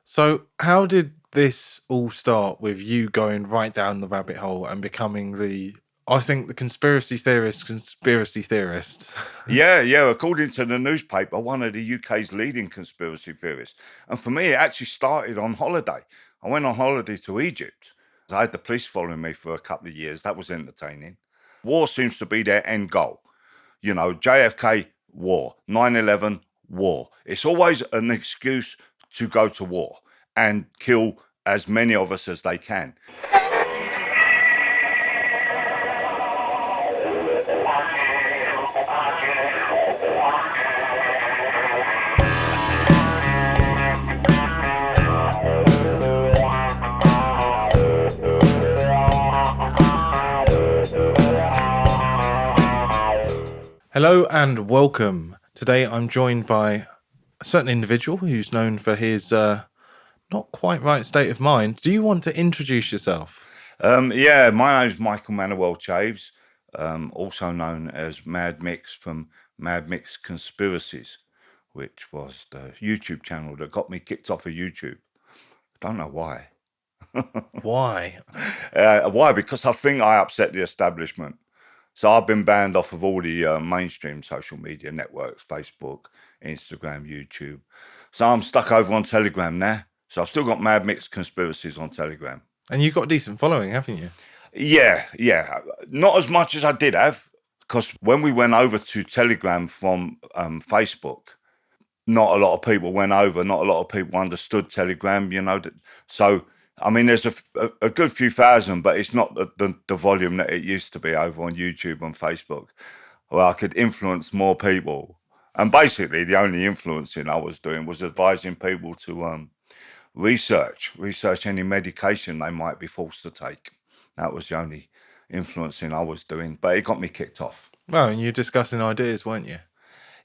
So, how did this all start with you going right down the rabbit hole and becoming I think, the conspiracy theorist? Yeah. According to the newspaper, one of the UK's leading conspiracy theorists. And for me, it actually started on holiday. I went on holiday to Egypt. I had the police following me for a couple of years. That was entertaining. War seems to be their end goal. JFK, war. 9/11, war. It's always an excuse to go to war and kill as many of us as they can. Hello and welcome. Today I'm joined by a certain individual who's known for his not quite right state of mind. Do you want to introduce yourself? Yeah, my name's Michael Manoel Chaves, also known as Mad Mix from Mad Mix Conspiracies, which was the YouTube channel that got me kicked off of YouTube. Don't know why. Why? Why? Because I think I upset the establishment. So I've been banned off of all the mainstream social media networks, Facebook, Instagram, YouTube. So I'm stuck over on Telegram now. So I've still got Mad Mix Conspiracies on Telegram. And you've got a decent following, haven't you? Yeah. Not as much as I did have, because when we went over to Telegram from Facebook, not a lot of people went over. Not a lot of people understood Telegram. So I mean, there's a good few thousand, but it's not the volume that it used to be over on YouTube and Facebook, where I could influence more people. And basically, the only influencing I was doing was advising people to research any medication they might be forced to take. That was the only influencing I was doing, but it got me kicked off. Well, and you're discussing ideas, weren't you?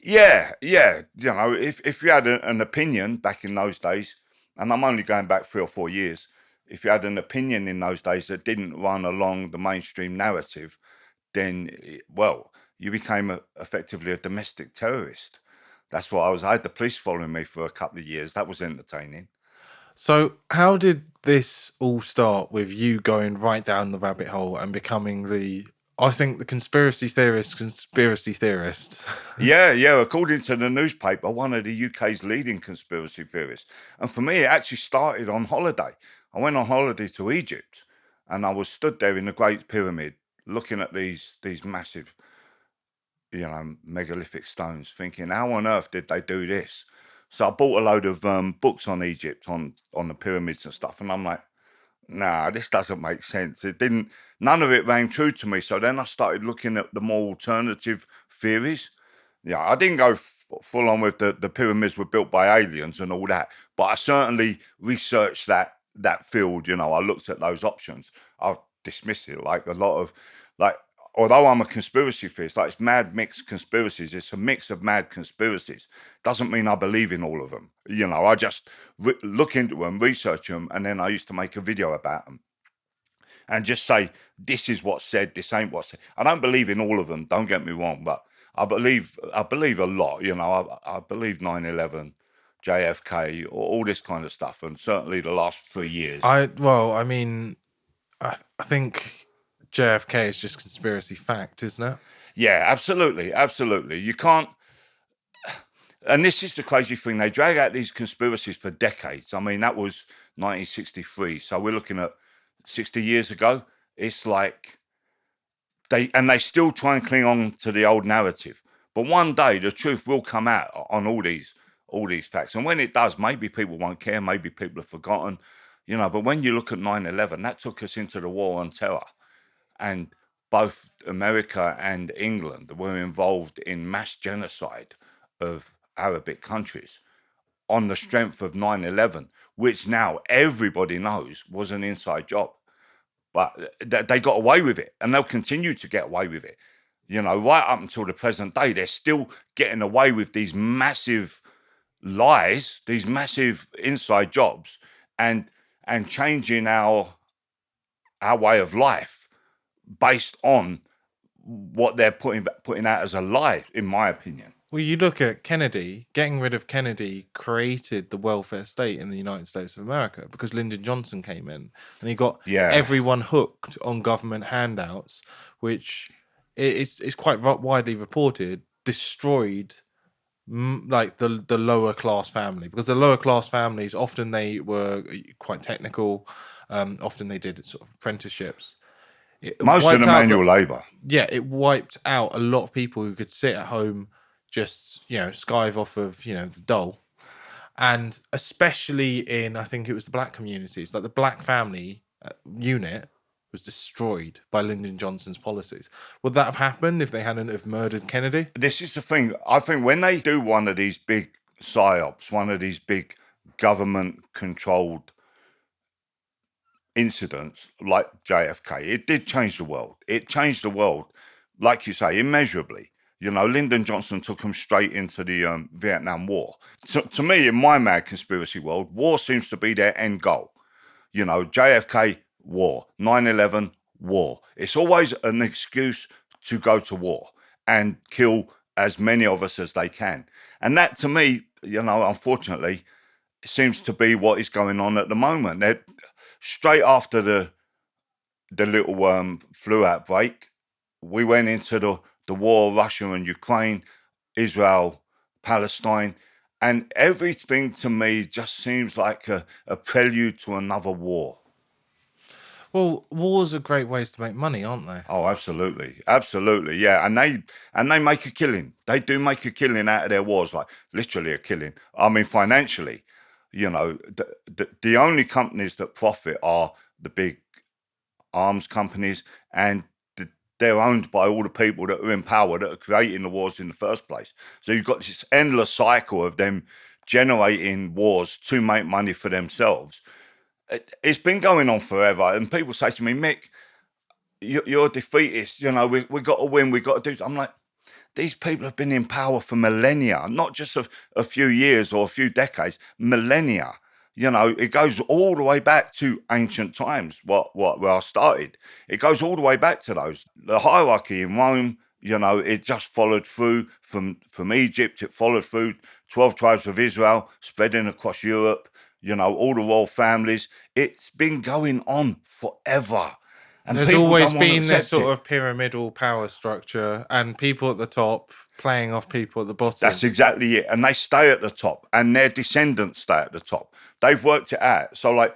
Yeah. If you had an opinion back in those days, and I'm only going back 3 or 4 years, if you had an opinion in those days that didn't run along the mainstream narrative, then, well, you became effectively a domestic terrorist. That's what I was. I had the police following me for a couple of years. That was entertaining. So, how did this all start with you going right down the rabbit hole and becoming I think, the conspiracy theorist? Yeah. According to the newspaper, one of the UK's leading conspiracy theorists. And for me, it actually started on holiday. I went on holiday to Egypt, and I was stood there in the Great Pyramid, looking at these massive, megalithic stones, thinking, how on earth did they do this? So I bought a load of books on Egypt, on the pyramids and stuff, and I'm like, nah, this doesn't make sense. It didn't. None of it rang true to me. So then I started looking at the more alternative theories. Yeah, I didn't go full on with the pyramids were built by aliens and all that, but I certainly researched that field. I looked at those options. I've dismissed it like a lot of like. Although I'm a conspiracy theorist, like it's mad mixed conspiracies. It's a mix of mad conspiracies. Doesn't mean I believe in all of them. I just look into them, research them, and then I used to make a video about them and just say, this is what's said, this ain't what's said. I don't believe in all of them, don't get me wrong, but I believe a lot. I believe 9/11, JFK, all this kind of stuff, and certainly the last 3 years. I think JFK is just conspiracy fact, isn't it? Yeah, absolutely. You can't. And this is the crazy thing. They drag out these conspiracies for decades. I mean, that was 1963. So we're looking at 60 years ago. It's like they still try and cling on to the old narrative. But one day the truth will come out on all these facts. And when it does, maybe people won't care. Maybe people have forgotten, but when you look at 9/11, that took us into the war on terror. And both America and England were involved in mass genocide of Arabic countries on the strength of 9/11, which now everybody knows was an inside job. But they got away with it, and they'll continue to get away with it. Right up until the present day, they're still getting away with these massive lies, these massive inside jobs, and changing our way of life based on what they're putting out as a lie, in my opinion. Well, you look at Kennedy, getting rid of Kennedy created the welfare state in the United States of America because Lyndon Johnson came in and he got Yeah. everyone hooked on government handouts, which is quite widely reported, destroyed like the lower class family, because the lower class families often they were quite technical, often they did sort of apprenticeships. It Most of the wiped out the manual labour. Yeah, it wiped out a lot of people who could sit at home, just skive off of the dole, and especially in, I think it was the black communities, like the black family unit was destroyed by Lyndon Johnson's policies. Would that have happened if they hadn't have murdered Kennedy? This is the thing. I think when they do one of these big psyops, one of these big government controlled incidents like JFK, it did change the world. It changed the world, like you say, immeasurably. Lyndon Johnson took them straight into the Vietnam War. To me, in my mad conspiracy world, war seems to be their end goal. JFK, war. 9/11, war. It's always an excuse to go to war and kill as many of us as they can. And that, to me, unfortunately, seems to be what is going on at the moment. They're, straight after the little flu outbreak, we went into the war, Russia and Ukraine, Israel, Palestine, and everything to me just seems like a prelude to another war. Well, wars are great ways to make money, aren't they? Oh, absolutely, absolutely, yeah. And they make a killing. They do make a killing out of their wars, like literally a killing. I mean, financially, the only companies that profit are the big arms companies, and they're owned by all the people that are in power that are creating the wars in the first place. So you've got this endless cycle of them generating wars to make money for themselves. It's been going on forever, and people say to me, Mick, you're a defeatist. We got to win. We got to do. I'm like, these people have been in power for millennia, not just a few years or a few decades, millennia. It goes all the way back to ancient times, where I started. It goes all the way back to those. The hierarchy in Rome, it just followed through from Egypt. It followed through 12 tribes of Israel, spreading across Europe, all the royal families. It's been going on forever. And there's people always don't want to been this accept sort it. of pyramidal power structure and people at the top playing off people at the bottom. That's exactly it. And they stay at the top, and their descendants stay at the top. They've worked it out. So like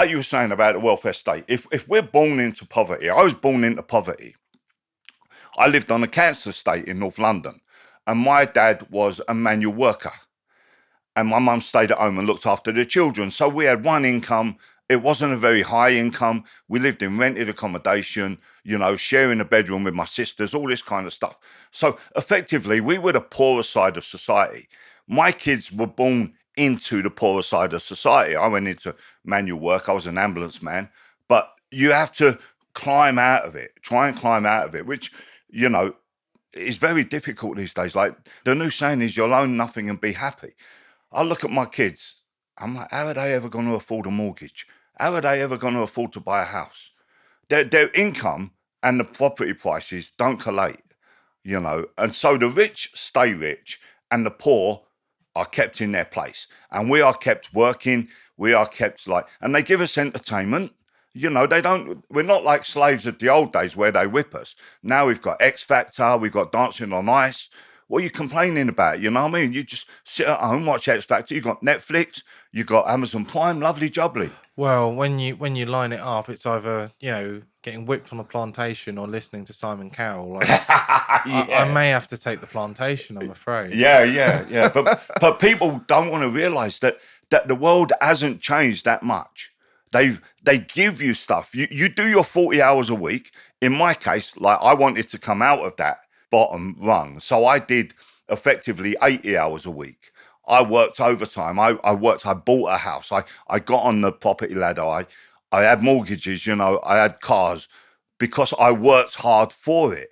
you were saying about the welfare state, if we're born into poverty, I was born into poverty. I lived on a council estate in North London, and my dad was a manual worker, and my mum stayed at home and looked after the children. So we had one income. It wasn't a very high income. We lived in rented accommodation, sharing a bedroom with my sisters, all this kind of stuff. So effectively, we were the poorer side of society. My kids were born into the poorer side of society. I went into manual work. I was an ambulance man. But you have to climb out of it, try and climb out of it, which, is very difficult these days. Like the new saying is, you'll own nothing and be happy. I look at my kids. I'm like, how are they ever going to afford a mortgage? How are they ever going to afford to buy a house? Their income and the property prices don't collate, And so the rich stay rich and the poor are kept in their place. And we are kept working. We are kept and they give us entertainment. We're not like slaves of the old days where they whip us. Now we've got X Factor, we've got Dancing on Ice. What are you complaining about? You know what I mean? You just sit at home, watch X Factor. You've got Netflix, you've got Amazon Prime, lovely jubbly. Well, when you line it up, it's either getting whipped on a plantation or listening to Simon Cowell. Like, I may have to take the plantation, I'm afraid. Yeah. But people don't want to realise that the world hasn't changed that much. They give you stuff. You do your 40 hours a week. In my case, like I wanted to come out of that bottom rung, so I did effectively 80 hours a week. I worked overtime. I bought a house. I got on the property ladder. I had mortgages, I had cars because I worked hard for it,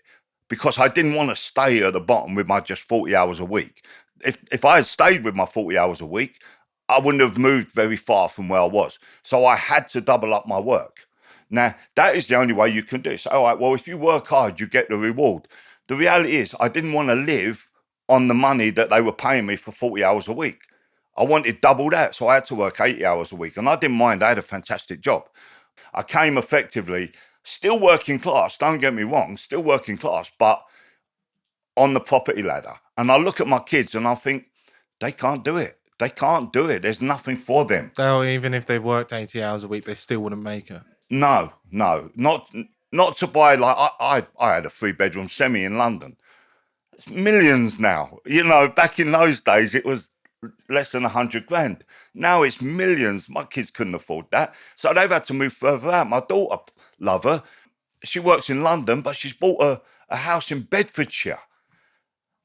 because I didn't want to stay at the bottom with my just 40 hours a week. If I had stayed with my 40 hours a week, I wouldn't have moved very far from where I was. So I had to double up my work. Now, that is the only way you can do it. So, all right, well, if you work hard, you get the reward. The reality is I didn't want to live on the money that they were paying me for 40 hours a week. I wanted double that, so I had to work 80 hours a week, and I didn't mind. I had a fantastic job. I came effectively still working class, don't get me wrong, still working class, but on the property ladder. And I look at my kids and I think, they can't do it. They can't do it. There's nothing for them. Even if they worked 80 hours a week, they still wouldn't make it. No, not to buy, like, I had a 3-bedroom semi in London. It's millions now. You know, back in those days, it was less than 100 grand. Now it's millions. My kids couldn't afford that. So they've had to move further out. My daughter, love her, she works in London, but she's bought a house in Bedfordshire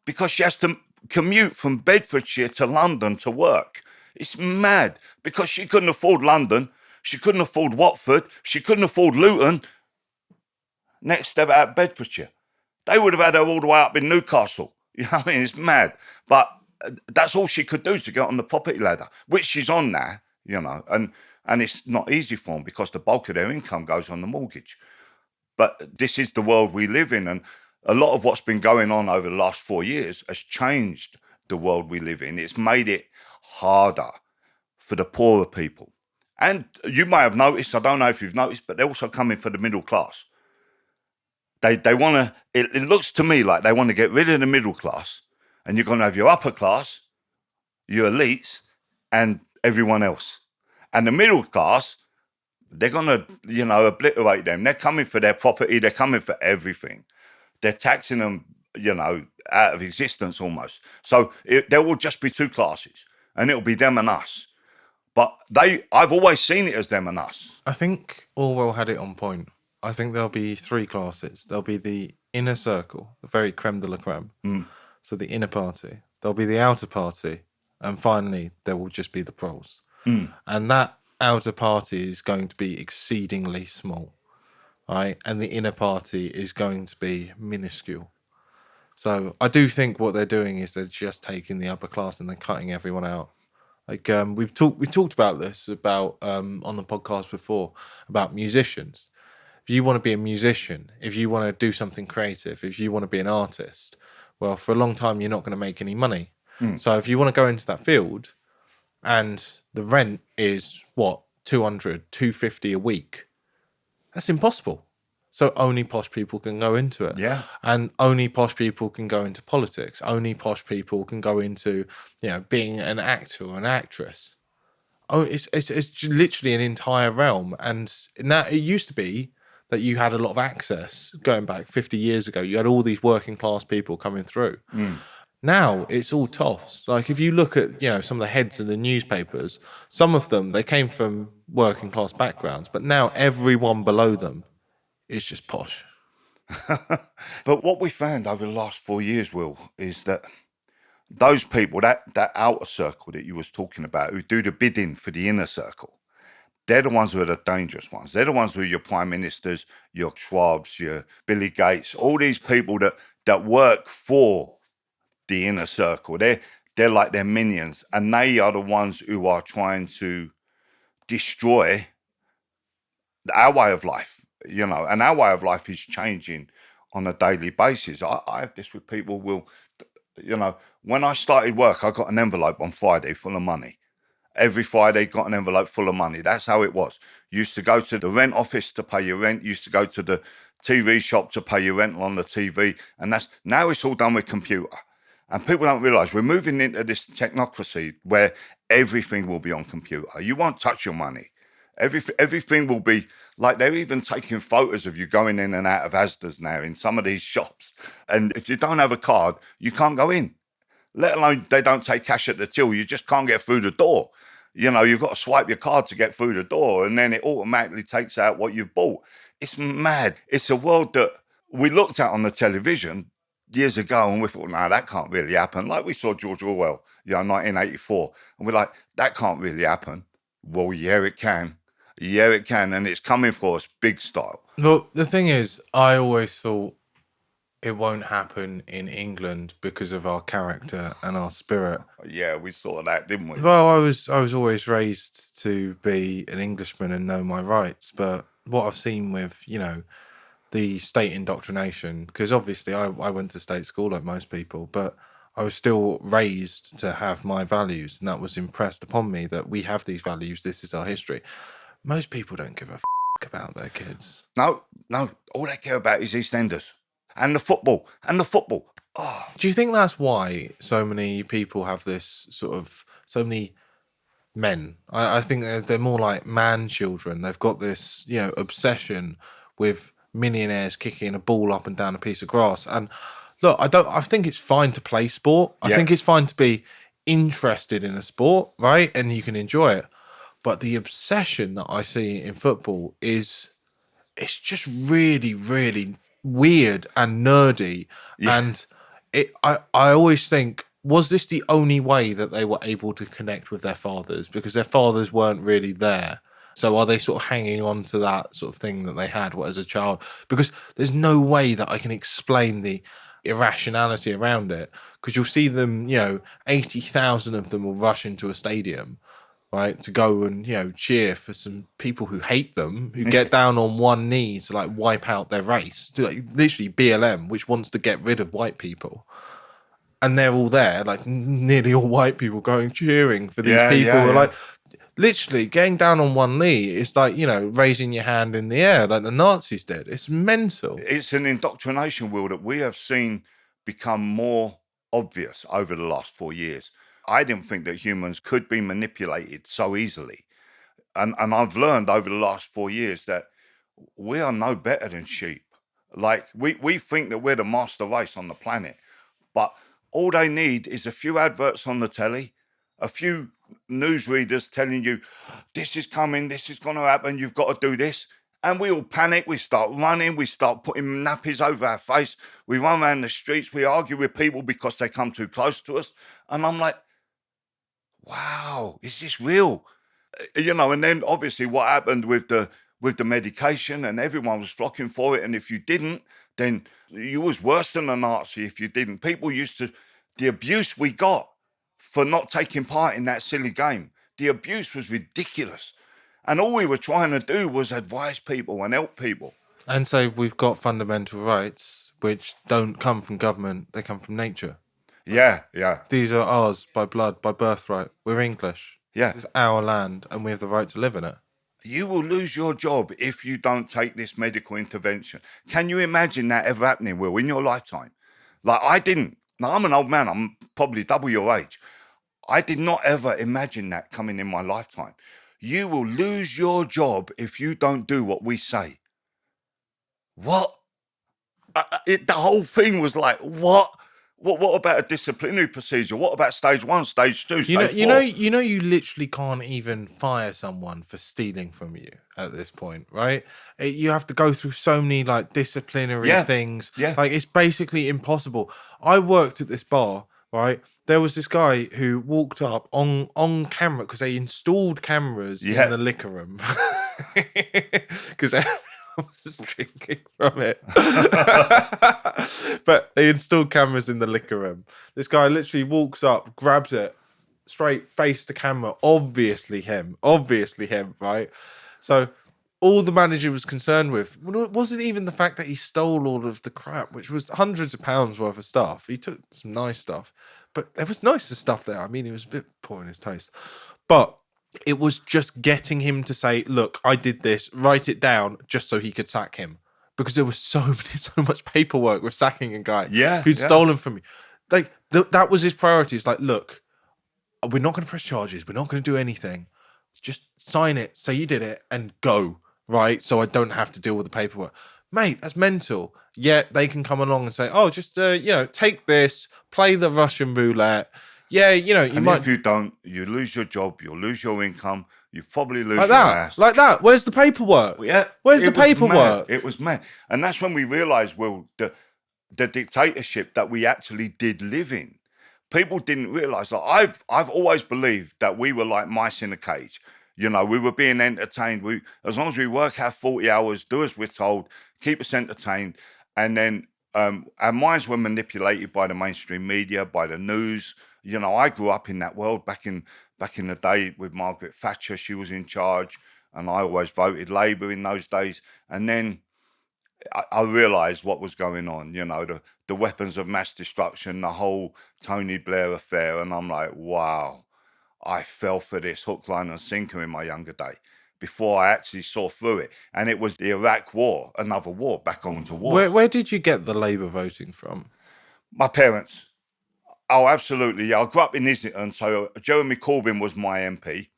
because she has to commute from Bedfordshire to London to work. It's mad because she couldn't afford London. She couldn't afford Watford. She couldn't afford Luton. Next step out, Bedfordshire. They would have had her all the way up in Newcastle. You know what I mean? It's mad. But that's all she could do to get on the property ladder, which she's on now, you know, and it's not easy for them because the bulk of their income goes on the mortgage. But this is the world we live in, and a lot of what's been going on over the last 4 years has changed the world we live in. It's made it harder for the poorer people. And you may have noticed, I don't know if you've noticed, but they're also coming for the middle class. They want to, it looks to me like they want to get rid of the middle class, and you're going to have your upper class, your elites, and everyone else. And the middle class, they're going to, you know, obliterate them. They're coming for their property. They're coming for everything. They're taxing them, you know, out of existence almost. So there will just be two classes, and it'll be them and us. But I've always seen it as them and us. I think Orwell had it on point. I think there'll be three classes. There'll be the inner circle, the very creme de la creme. So the inner party. There'll be the outer party. And finally, there will just be the proles. And that outer party is going to be exceedingly small, right? And the inner party is going to be minuscule. So I do think what they're doing is they're just taking the upper class and they're cutting everyone out. Like we've talked about this on the podcast before about musicians. If you want to be a musician, if you want to do something creative, if you want to be an artist, well, for a long time you're not going to make any money. So if you want to go into that field, and the rent is what, 200, 250 a week, that's impossible. So only posh people can go into it. Yeah. And only posh people can go into politics. Only posh people can go into, you know, being an actor or an actress. Oh, it's literally an entire realm. And now it used to be that you had a lot of access going back 50 years ago. You had all these working class people coming through. Now it's all toffs. Like if you look at, you know, some of the heads of the newspapers, some of them, they came from working class backgrounds, but now everyone below them is just posh. But what we found over the last 4 years, Will, is that those people, that outer circle that you was talking about, who do the bidding for the inner circle, they're the ones who are the dangerous ones. They're the ones who are your prime ministers, your Schwabs, your Billy Gates, all these people that work for the inner circle. They're like their minions, and they are the ones who are trying to destroy our way of life, you know, and our way of life is changing on a daily basis. I have this with people, Will, you know, when I started work, I got an envelope on Friday full of money. Every Friday, got an envelope full of money. That's how it was. You used to go to the rent office to pay your rent. You used to go to the TV shop to pay your rent on the TV. And now it's all done with computer. And people don't realise we're moving into this technocracy where everything will be on computer. You won't touch your money. Everything will be like, they're even taking photos of you going in and out of Asda's now in some of these shops. And if you don't have a card, you can't go in. Let alone they don't take cash at the till. You just can't get through the door. You know, you've got to swipe your card to get through the door, and then it automatically takes out what you've bought. It's mad. It's a world that we looked at on the television years ago, and we thought, no, that can't really happen. Like we saw George Orwell, you know, 1984, and we're like, that can't really happen. Well, yeah, it can. Yeah, it can, and it's coming for us big style. Well, the thing is, I always thought it won't happen in England because of our character and our spirit. Yeah, we saw that, didn't we? Well, I was always raised to be an Englishman and know my rights, but what I've seen with, you know, the state indoctrination, because obviously I went to state school like most people, but I was still raised to have my values, and that was impressed upon me that we have these values. This is our history. Most people don't give a about their kids. No, all they care about is EastEnders and the football Oh, Do you think that's why so many people have this sort of, so many men? I think they're more like man children. They've got this, obsession with millionaires kicking a ball up and down a piece of grass. And look, I think it's fine to play sport. I Yeah. think it's fine to be interested in a sport, right? And you can enjoy it. But the obsession that I see in football it's just really, really weird and nerdy. Yeah. And I always think, was this the only way that they were able to connect with their fathers? Because their fathers weren't really there. So are they sort of hanging on to that sort of thing that they had as a child? Because there's no way that I can explain the irrationality around it. Because you'll see them, 80,000 of them will rush into a stadium, right, to go and cheer for some people who hate them, who get down on one knee to like wipe out their race, to, like, literally BLM, which wants to get rid of white people, and they're all there, like nearly all white people, going cheering for these people who are like literally getting down on one knee. It's like raising your hand in the air like the Nazis did. It's mental. It's an indoctrination, Will, that we have seen become more obvious over the last 4 years. I didn't think that humans could be manipulated so easily. And I've learned over the last 4 years that we are no better than sheep. Like we think that we're the master race on the planet, but all they need is a few adverts on the telly, a few newsreaders telling you this is coming, this is going to happen, you've got to do this. And we all panic, we start running, we start putting nappies over our face, we run around the streets, we argue with people because they come too close to us. And I'm like, wow, is this real? And then obviously what happened with the medication, and everyone was flocking for it. And if you didn't, then you was worse than a Nazi if you didn't. People used to, the abuse we got for not taking part in that silly game, the abuse was ridiculous. And all we were trying to do was advise people and help people. And so we've got fundamental rights which don't come from government, they come from nature. Yeah. These are ours by blood, by birthright. We're English. Yeah. It's our land and we have the right to live in it. You will lose your job if you don't take this medical intervention. Can you imagine that ever happening, Will, in your lifetime? Like, I didn't. Now, I'm an old man. I'm probably double your age. I did not ever imagine that coming in my lifetime. You will lose your job if you don't do what we say. What? The whole thing was like, what? What about a disciplinary procedure? What about stage 1, stage 2, stage 4? You literally can't even fire someone for stealing from you at this point, right? You have to go through so many like disciplinary things. Yeah. Like it's basically impossible. I worked at this bar, right? There was this guy who walked up on camera because they installed cameras in the liquor room because everyone was drinking from it. But they installed cameras in the liquor room. This guy literally walks up, grabs it, straight face to camera. Obviously him, right? So all the manager was concerned with wasn't even the fact that he stole all of the crap, which was hundreds of pounds worth of stuff. He took some nice stuff, but there was nicer stuff there. I mean, it was a bit poor in his taste. But it was just getting him to say, look, I did this, write it down, just so he could sack him. Because there was so much paperwork with sacking a guy who'd stolen from me. Like, that was his priority. It's like, look, we're not going to press charges. We're not going to do anything. Just sign it, say you did it, and go, right? So I don't have to deal with the paperwork. Mate, that's mental. Yet they can come along and say, oh, just, take this, play the Russian roulette. Yeah, and if you don't, you lose your job, you'll lose your income, you probably lose your ass. Like that. Where's the paperwork? Yeah. Where's the paperwork? It was mad. And that's when we realised, Will, the dictatorship that we actually did live in. People didn't realise. Like, I've always believed that we were like mice in a cage. We were being entertained. As long as we work our 40 hours, do as we're told, keep us entertained, and then our minds were manipulated by the mainstream media, by the news. I grew up in that world back in the day with Margaret Thatcher. She was in charge, and I always voted Labour in those days. And then I realised what was going on. You know, the weapons of mass destruction, the whole Tony Blair affair, and I'm like, wow, I fell for this hook, line, and sinker in my younger day before I actually saw through it. And it was the Iraq War, another war, back on to wars. Where did you get the Labour voting from? My parents. Oh, absolutely. Yeah, I grew up in Islington, so Jeremy Corbyn was my MP.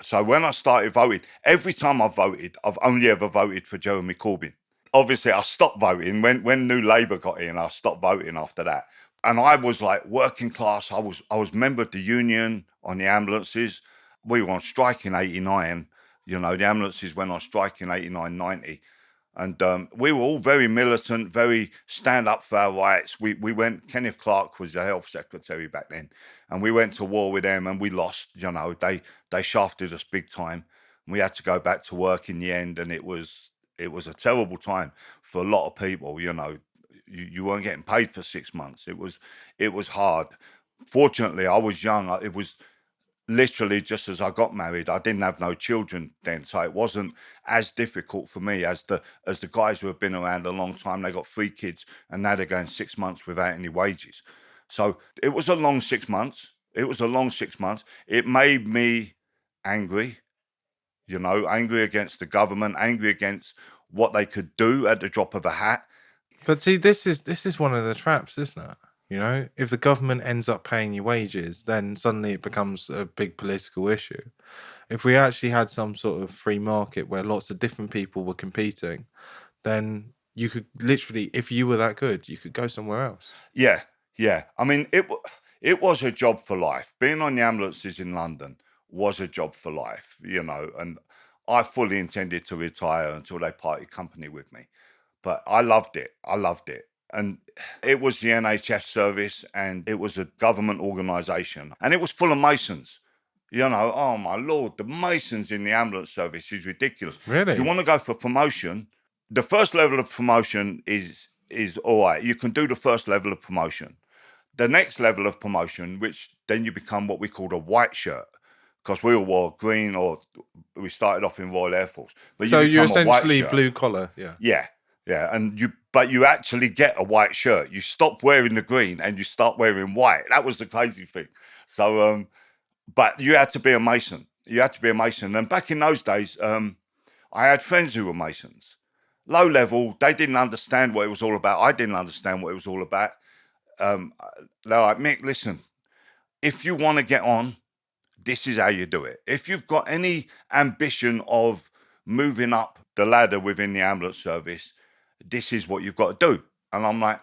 So when I started voting, every time I've voted, I've only ever voted for Jeremy Corbyn. Obviously, I stopped voting when New Labour got in. I stopped voting after that, and I was like working class. I was member of the union on the ambulances. We were on strike in '89. You know, the ambulances went on strike in '89, '90. And we were all very militant, very stand up for our rights. We went. Kenneth Clarke was the health secretary back then, and we went to war with them, and we lost. You know, they shafted us big time. We had to go back to work in the end, and it was a terrible time for a lot of people. You know, you weren't getting paid for 6 months. It was hard. Fortunately, I was young. It was literally just as I got married. I didn't have no children then, so it wasn't as difficult for me as the guys who have been around a long time. They got 3 kids, and now they're going 6 months without any wages. So it was a long 6 months. It was a long 6 months. It made me angry, you know, angry against the government, angry against what they could do at the drop of a hat. But see, this is one of the traps, isn't it? You know, if the government ends up paying you wages, then suddenly it becomes a big political issue. If we actually had some sort of free market where lots of different people were competing, then you could literally, if you were that good, you could go somewhere else. Yeah, yeah. I mean, it was a job for life. Being on the ambulances in London was a job for life, you know, and I fully intended to retire until they parted company with me. But I loved it. I loved it. And it was the NHS service, and it was a government organisation, and it was full of Masons. You know, oh my Lord, the Masons in the ambulance service is ridiculous. Really? If you want to go for promotion, the first level of promotion is all right. You can do the first level of promotion. The next level of promotion, which then you become what we called a white shirt, because we all wore green, or we started off in Royal Air Force. But So you you're become a white essentially shirt. blue collar, yeah. Yeah, yeah, but you actually get a white shirt. You stop wearing the green and you start wearing white. That was the crazy thing. So, but you had to be a Mason. You had to be a Mason. And back in those days, I had friends who were Masons. Low level, they didn't understand what it was all about. I didn't understand what it was all about. They're like, Mick, listen, if you want to get on, this is how you do it. If you've got any ambition of moving up the ladder within the ambulance service, this is what you've got to do. And I'm like,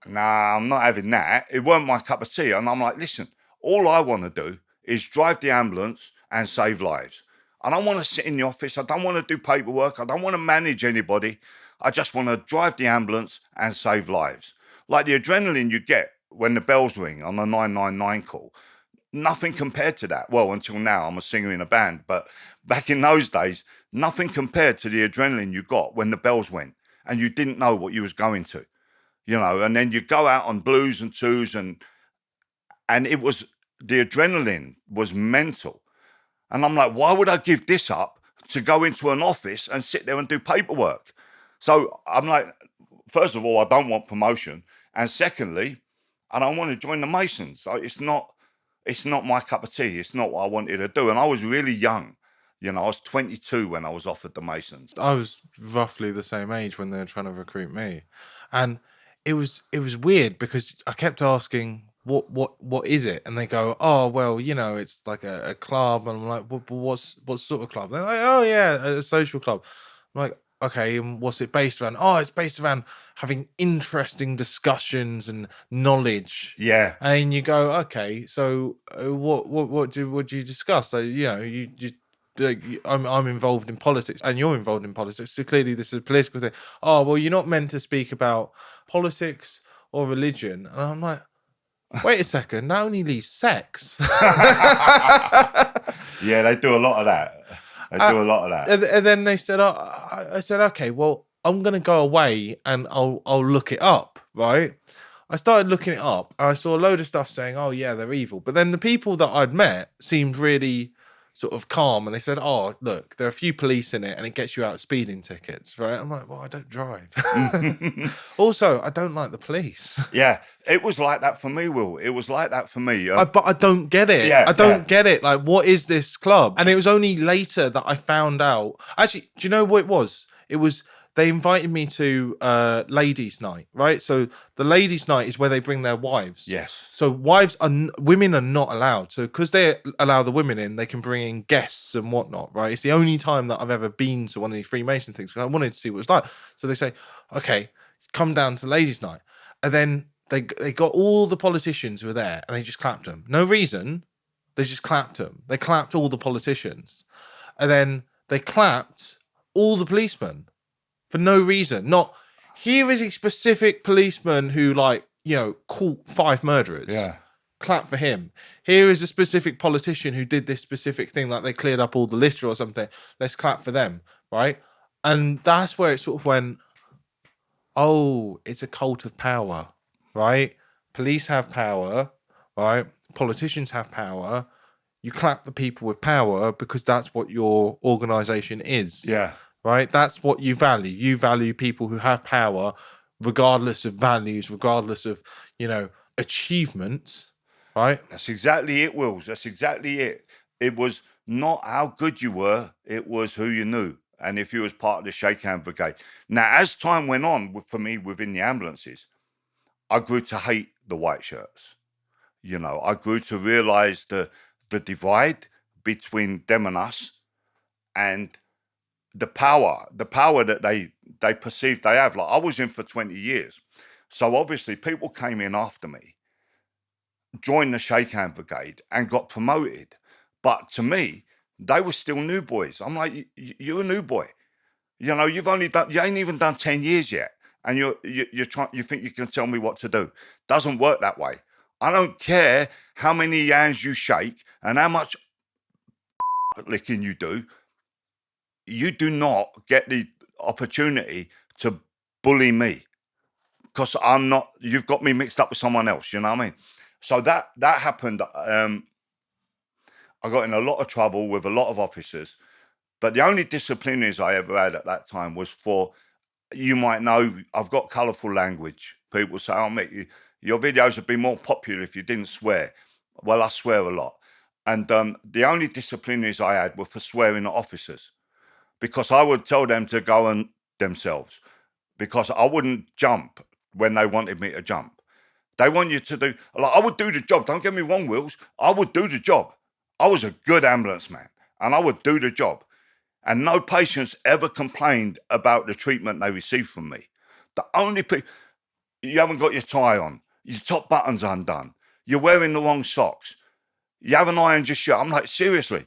nah, I'm not having that. It weren't my cup of tea. And I'm like, listen, all I want to do is drive the ambulance and save lives. I don't want to sit in the office. I don't want to do paperwork. I don't want to manage anybody. I just want to drive the ambulance and save lives. Like the adrenaline you get when the bells ring on a 999 call, nothing compared to that. Well, until now, I'm a singer in a band. But back in those days, nothing compared to the adrenaline you got when the bells went and you didn't know what you was going to, you know. And then you go out on blues and twos, and it was, the adrenaline was mental. And I'm like, why would I give this up to go into an office and sit there and do paperwork? So I'm like, first of all, I don't want promotion. And secondly, I don't want to join the Masons. So it's not my cup of tea. It's not what I wanted to do. And I was really young. You know, I was 22 when I was offered the Masons. I was roughly the same age when they were trying to recruit me, and it was weird because I kept asking what is it, and they go, oh well, you know, it's like a club, and I'm like, what sort of club? They're like, oh yeah, a social club. I'm like, okay, and what's it based around? Oh, it's based around having interesting discussions and knowledge. Yeah. And you go, okay, so what do you discuss? So, you know, you I'm involved in politics and you're involved in politics, so clearly this is a political thing. Oh well, you're not meant to speak about politics or religion. And I'm like, wait a second, that only leaves sex. Yeah, they do a lot of that. They do a lot of that. And then they said, I said, okay, well, I'm gonna go away and I'll look it up, right? I started looking it up and I saw a load of stuff saying, oh yeah, they're evil. But then the people that I'd met seemed really sort of calm, and they said, "Oh, look, there are a few police in it, and it gets you out speeding tickets, right?" I'm like, "Well, I don't drive." Also, I don't like the police. Yeah, it was like that for me, Will. It was like that for me. But I don't get it. Yeah, I don't get it. Like, what is this club? And it was only later that I found out. Actually, do you know what it was? It was they invited me to ladies' night, right? So the ladies' night is where they bring their wives. Yes. So women are not allowed. So because they allow the women in, they can bring in guests and whatnot, right? It's the only time that I've ever been to one of these Freemason things because I wanted to see what it was like. So they say, okay, come down to the ladies' night, and then they got all the politicians who were there, and they just clapped them. No reason. They just clapped them. They clapped all the politicians, and then they clapped all the policemen for no reason. Not here is a specific policeman who, like, caught 5 murderers. Yeah. Clap for him. Here is a specific politician who did this specific thing, like they cleared up all the litter or something. Let's clap for them, right? And that's where it sort of went, oh, it's a cult of power, right? Police have power, right? Politicians have power. You clap the people with power because that's what your organization is. Yeah. Right? That's what you value. You value people who have power, regardless of values, regardless of, achievements, right? That's exactly it, Wills. That's exactly it. It was not how good you were, it was who you knew. And if you was part of the shake hand brigade. Now, as time went on for me within the ambulances, I grew to hate the white shirts. I grew to realize the divide between them and us, and the power that they perceived they have. Like, I was in for 20 years. So obviously people came in after me, joined the shake hand brigade and got promoted. But to me, they were still new boys. I'm like, you're a new boy. You ain't even done 10 years yet. And you're trying, you think you can tell me what to do. Doesn't work that way. I don't care how many hands you shake and how much licking you do. You do not get the opportunity to bully me because I'm not, you've got me mixed up with someone else. You know what I mean? So that happened. I got in a lot of trouble with a lot of officers, but the only disciplinaries I ever had at that time was for, you might know, I've got colourful language. People say, "Oh, mate, your videos would be more popular if you didn't swear." Well, I swear a lot. And the only disciplinaries I had were for swearing at officers, because I would tell them to go on themselves, because I wouldn't jump when they wanted me to jump. They want you to do, like, I would do the job. Don't get me wrong, Wills. I would do the job. I was a good ambulance man and I would do the job. And no patients ever complained about the treatment they received from me. The only people, you haven't got your tie on, your top button's undone, you're wearing the wrong socks, you haven't ironed your shirt. I'm like, seriously?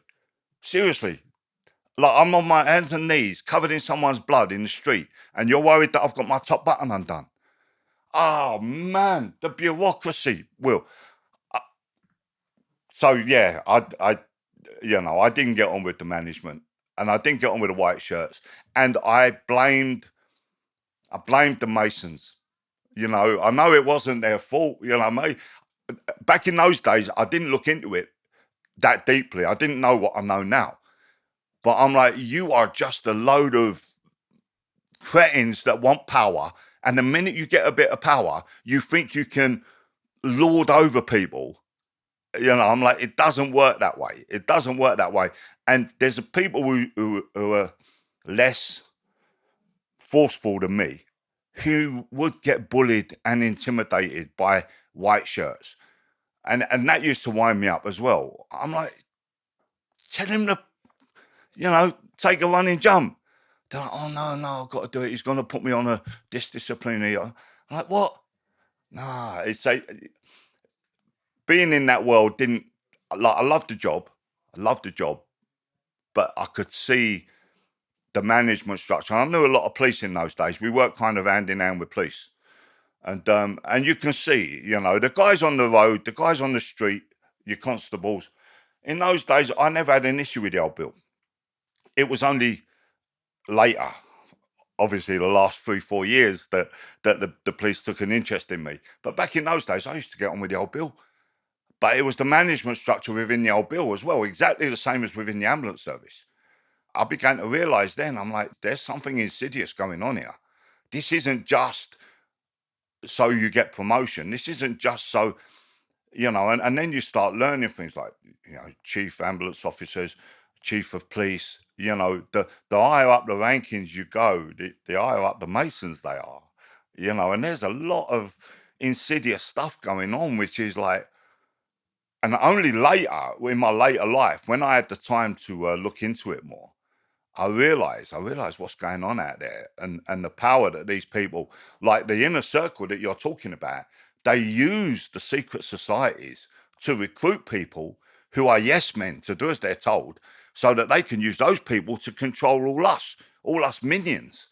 Like, I'm on my hands and knees, covered in someone's blood in the street, and you're worried that I've got my top button undone. Oh man, the bureaucracy, Will. So yeah, I didn't get on with the management, and I didn't get on with the white shirts, and I blamed the Masons. I know it wasn't their fault. Back in those days, I didn't look into it that deeply. I didn't know what I know now. But I'm like, you are just a load of cretins that want power. And the minute you get a bit of power, you think you can lord over people. I'm like, it doesn't work that way. It doesn't work that way. And there's people who are less forceful than me, who would get bullied and intimidated by white shirts. And that used to wind me up as well. I'm like, tell him to, take a running jump. They're like, oh, no, I've got to do it. He's going to put me on a disciplinary. I'm like, what? Nah, being in that world I loved the job. But I could see the management structure. I knew a lot of police in those days. We worked kind of hand in hand with police. And you can see, the guys on the road, the guys on the street, your constables. In those days, I never had an issue with the old Bill. It was only later, obviously the last 3-4 years, that the police took an interest in me. But back in those days, I used to get on with the old Bill. But it was the management structure within the old bill as well, exactly the same as within the ambulance service. I began to realize then, I'm like, there's something insidious going on here. This isn't just so you get promotion. This isn't just so, and then you start learning things like, chief ambulance officers, chief of police, the higher up the rankings you go, the higher up the Masons they are, and there's a lot of insidious stuff going on, which is like, and only later, in my later life, when I had the time to look into it more, I realized what's going on out there, and the power that these people, like the inner circle that you're talking about, they use the secret societies to recruit people who are yes men to do as they're told, so that they can use those people to control all us minions.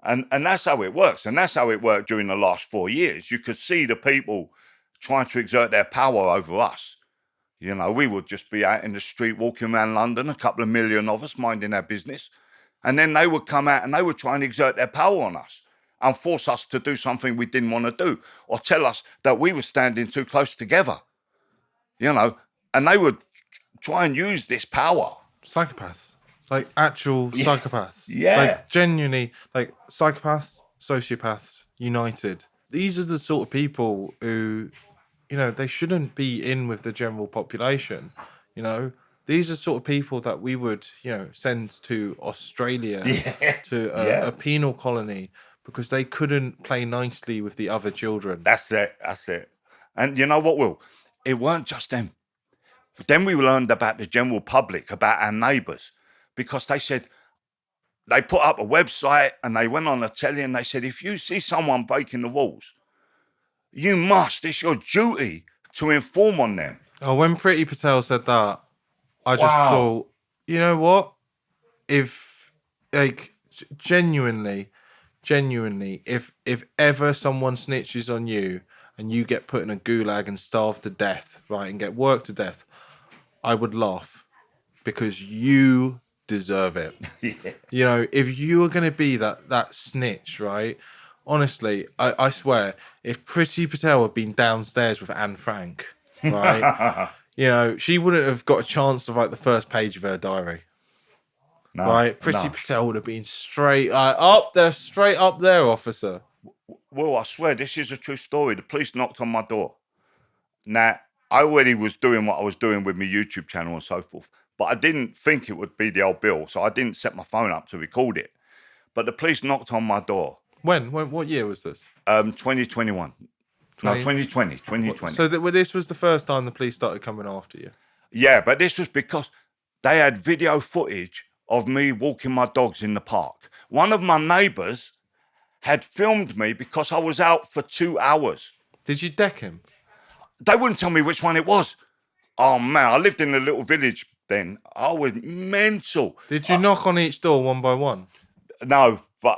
And that's how it works. And that's how it worked during the last 4 years. You could see the people trying to exert their power over us. We would just be out in the street walking around London, a couple of million of us minding our business. And then they would come out and they would try and exert their power on us and force us to do something we didn't want to do, or tell us that we were standing too close together, and they would try and use this power. Psychopaths, like actual psychopaths. Yeah. Like genuinely, like psychopaths, sociopaths, united. These are the sort of people who, they shouldn't be in with the general population. These are sort of people that we would, send to Australia, to a penal colony, because they couldn't play nicely with the other children. That's it. And you know what, Will? It weren't just them. Then we learned about the general public, about our neighbours, because they said, they put up a website and they went on the telly and they said, if you see someone breaking the rules, it's your duty to inform on them. Oh, when Priti Patel said that, I just thought, you know what? If, like, genuinely, if ever someone snitches on you and you get put in a gulag and starved to death, right, and get worked to death, I would laugh, because you deserve it. Yeah. If you are going to be that snitch, right? Honestly, I swear, if Priti Patel had been downstairs with Anne Frank, right, she wouldn't have got a chance to write the first page of her diary. No, right? Priti Patel would have been straight up there, officer. Well, I swear, this is a true story. The police knocked on my door. Now, I already was doing what I was doing with my YouTube channel and so forth, but I didn't think it would be the old bill, so I didn't set my phone up to record it. But the police knocked on my door. When? What year was this? 2021. No, 2020. So this was the first time the police started coming after you? Yeah, but this was because they had video footage of me walking my dogs in the park. One of my neighbours had filmed me because I was out for 2 hours. Did you deck him? They wouldn't tell me which one it was. Oh, man, I lived in a little village then. I was mental. Did you knock on each door one by one? No, but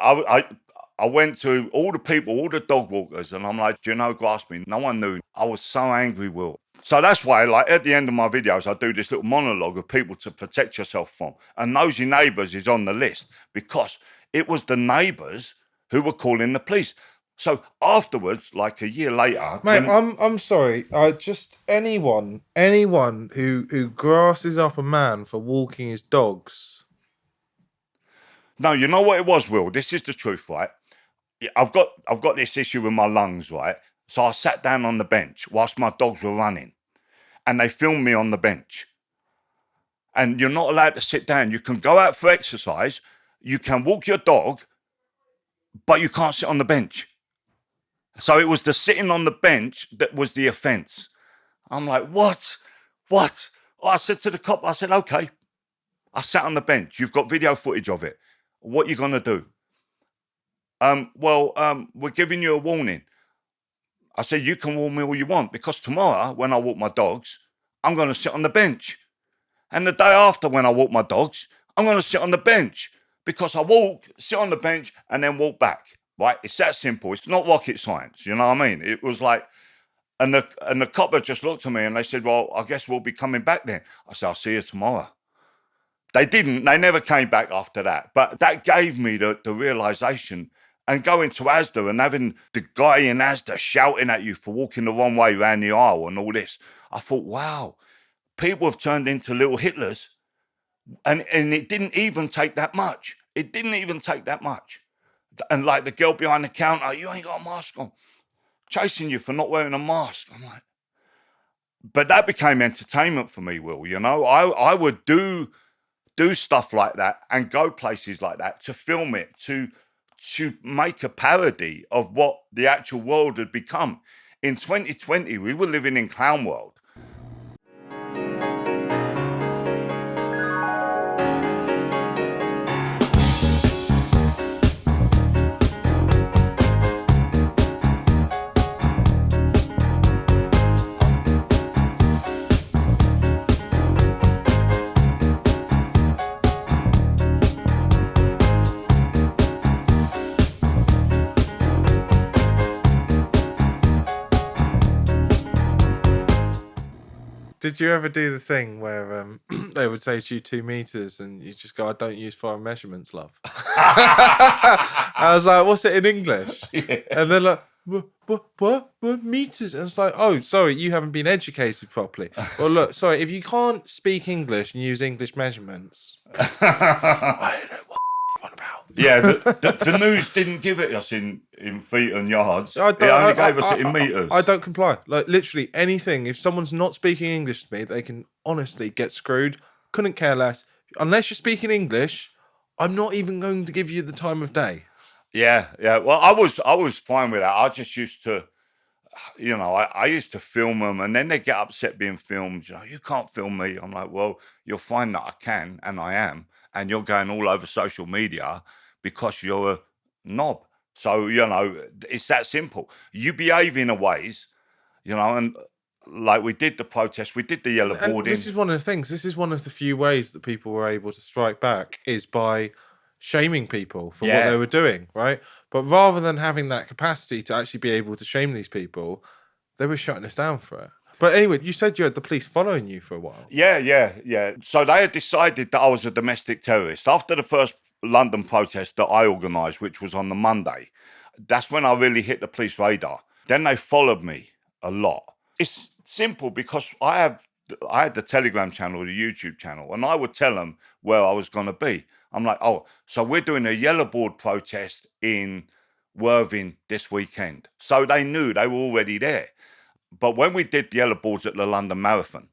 I went to all the people, all the dog walkers, and I'm like, grasp me. No one knew. I was so angry, Will. So that's why, like, at the end of my videos, I do this little monologue of people to protect yourself from. And Nosy Neighbours is on the list because it was the neighbours who were calling the police. So afterwards, like a year later... Mate, I'm sorry. Just anyone who grasses up a man for walking his dogs... No, you know what it was, Will? This is the truth, right? I've got this issue with my lungs, right? So I sat down on the bench whilst my dogs were running, and they filmed me on the bench. And you're not allowed to sit down. You can go out for exercise, you can walk your dog, but you can't sit on the bench. So it was the sitting on the bench that was the offence. I'm like, what? Oh, I said to the cop, I said, okay. I sat on the bench. You've got video footage of it. What are you going to do? We're giving you a warning. I said, you can warn me all you want, because tomorrow when I walk my dogs, I'm going to sit on the bench. And the day after when I walk my dogs, I'm going to sit on the bench, because I sit on the bench and then walk back. Right? It's that simple. It's not rocket science. You know what I mean? It was like, and the copper just looked at me and they said, well, I guess we'll be coming back then. I said, I'll see you tomorrow. They didn't. They never came back after that. But that gave me the realization. And going to Asda and having the guy in Asda shouting at you for walking the wrong way around the aisle and all this, I thought, wow, people have turned into little Hitlers, and it didn't even take that much. It didn't even take that much. And like the girl behind the counter, you ain't got a mask on, chasing you for not wearing a mask. I'm like, but that became entertainment for me, Will. You know, I would do stuff like that and go places like that to film it, to make a parody of what the actual world had become. In 2020, we were living in clown world. Did you ever do the thing where they would say to you 2 meters and you just go, I don't use foreign measurements, love? I was like, what's it in English? Yeah. And they're like, what meters? And it's like, oh, sorry, you haven't been educated properly. Well, look, sorry, if you can't speak English and use English measurements, I don't know what you're on about. Yeah, the news didn't give it us in feet and yards. It only gave us it in meters. I don't comply. Like, literally anything. If someone's not speaking English to me, they can honestly get screwed. Couldn't care less. Unless you're speaking English, I'm not even going to give you the time of day. Yeah. Well, I was fine with that. I just used to, you know, I used to film them, and then they get upset being filmed. You know, you can't film me. I'm like, well, you'll find that I can, and I am, and you're going all over social media because you're a knob. So, you know, it's that simple. You behave in a ways, you know, and like we did the protest, we did the yellow And boarding. this is one of the things. This is one of the few ways that people were able to strike back is by shaming people for what they were doing, right? But rather than having that capacity to actually be able to shame these people, they were shutting us down for it. But anyway, you said you had the police following you for a while. Yeah. So they had decided that I was a domestic terrorist. After the first London protest that I organised, which was on the Monday, that's when I really hit the police radar. Then they followed me a lot. It's simple because I had the Telegram channel, the YouTube channel, and I would tell them where I was going to be. I'm like, oh, so we're doing a yellow board protest in Worthing this weekend. So they knew, they were already there. But when we did the yellow boards at the London Marathon,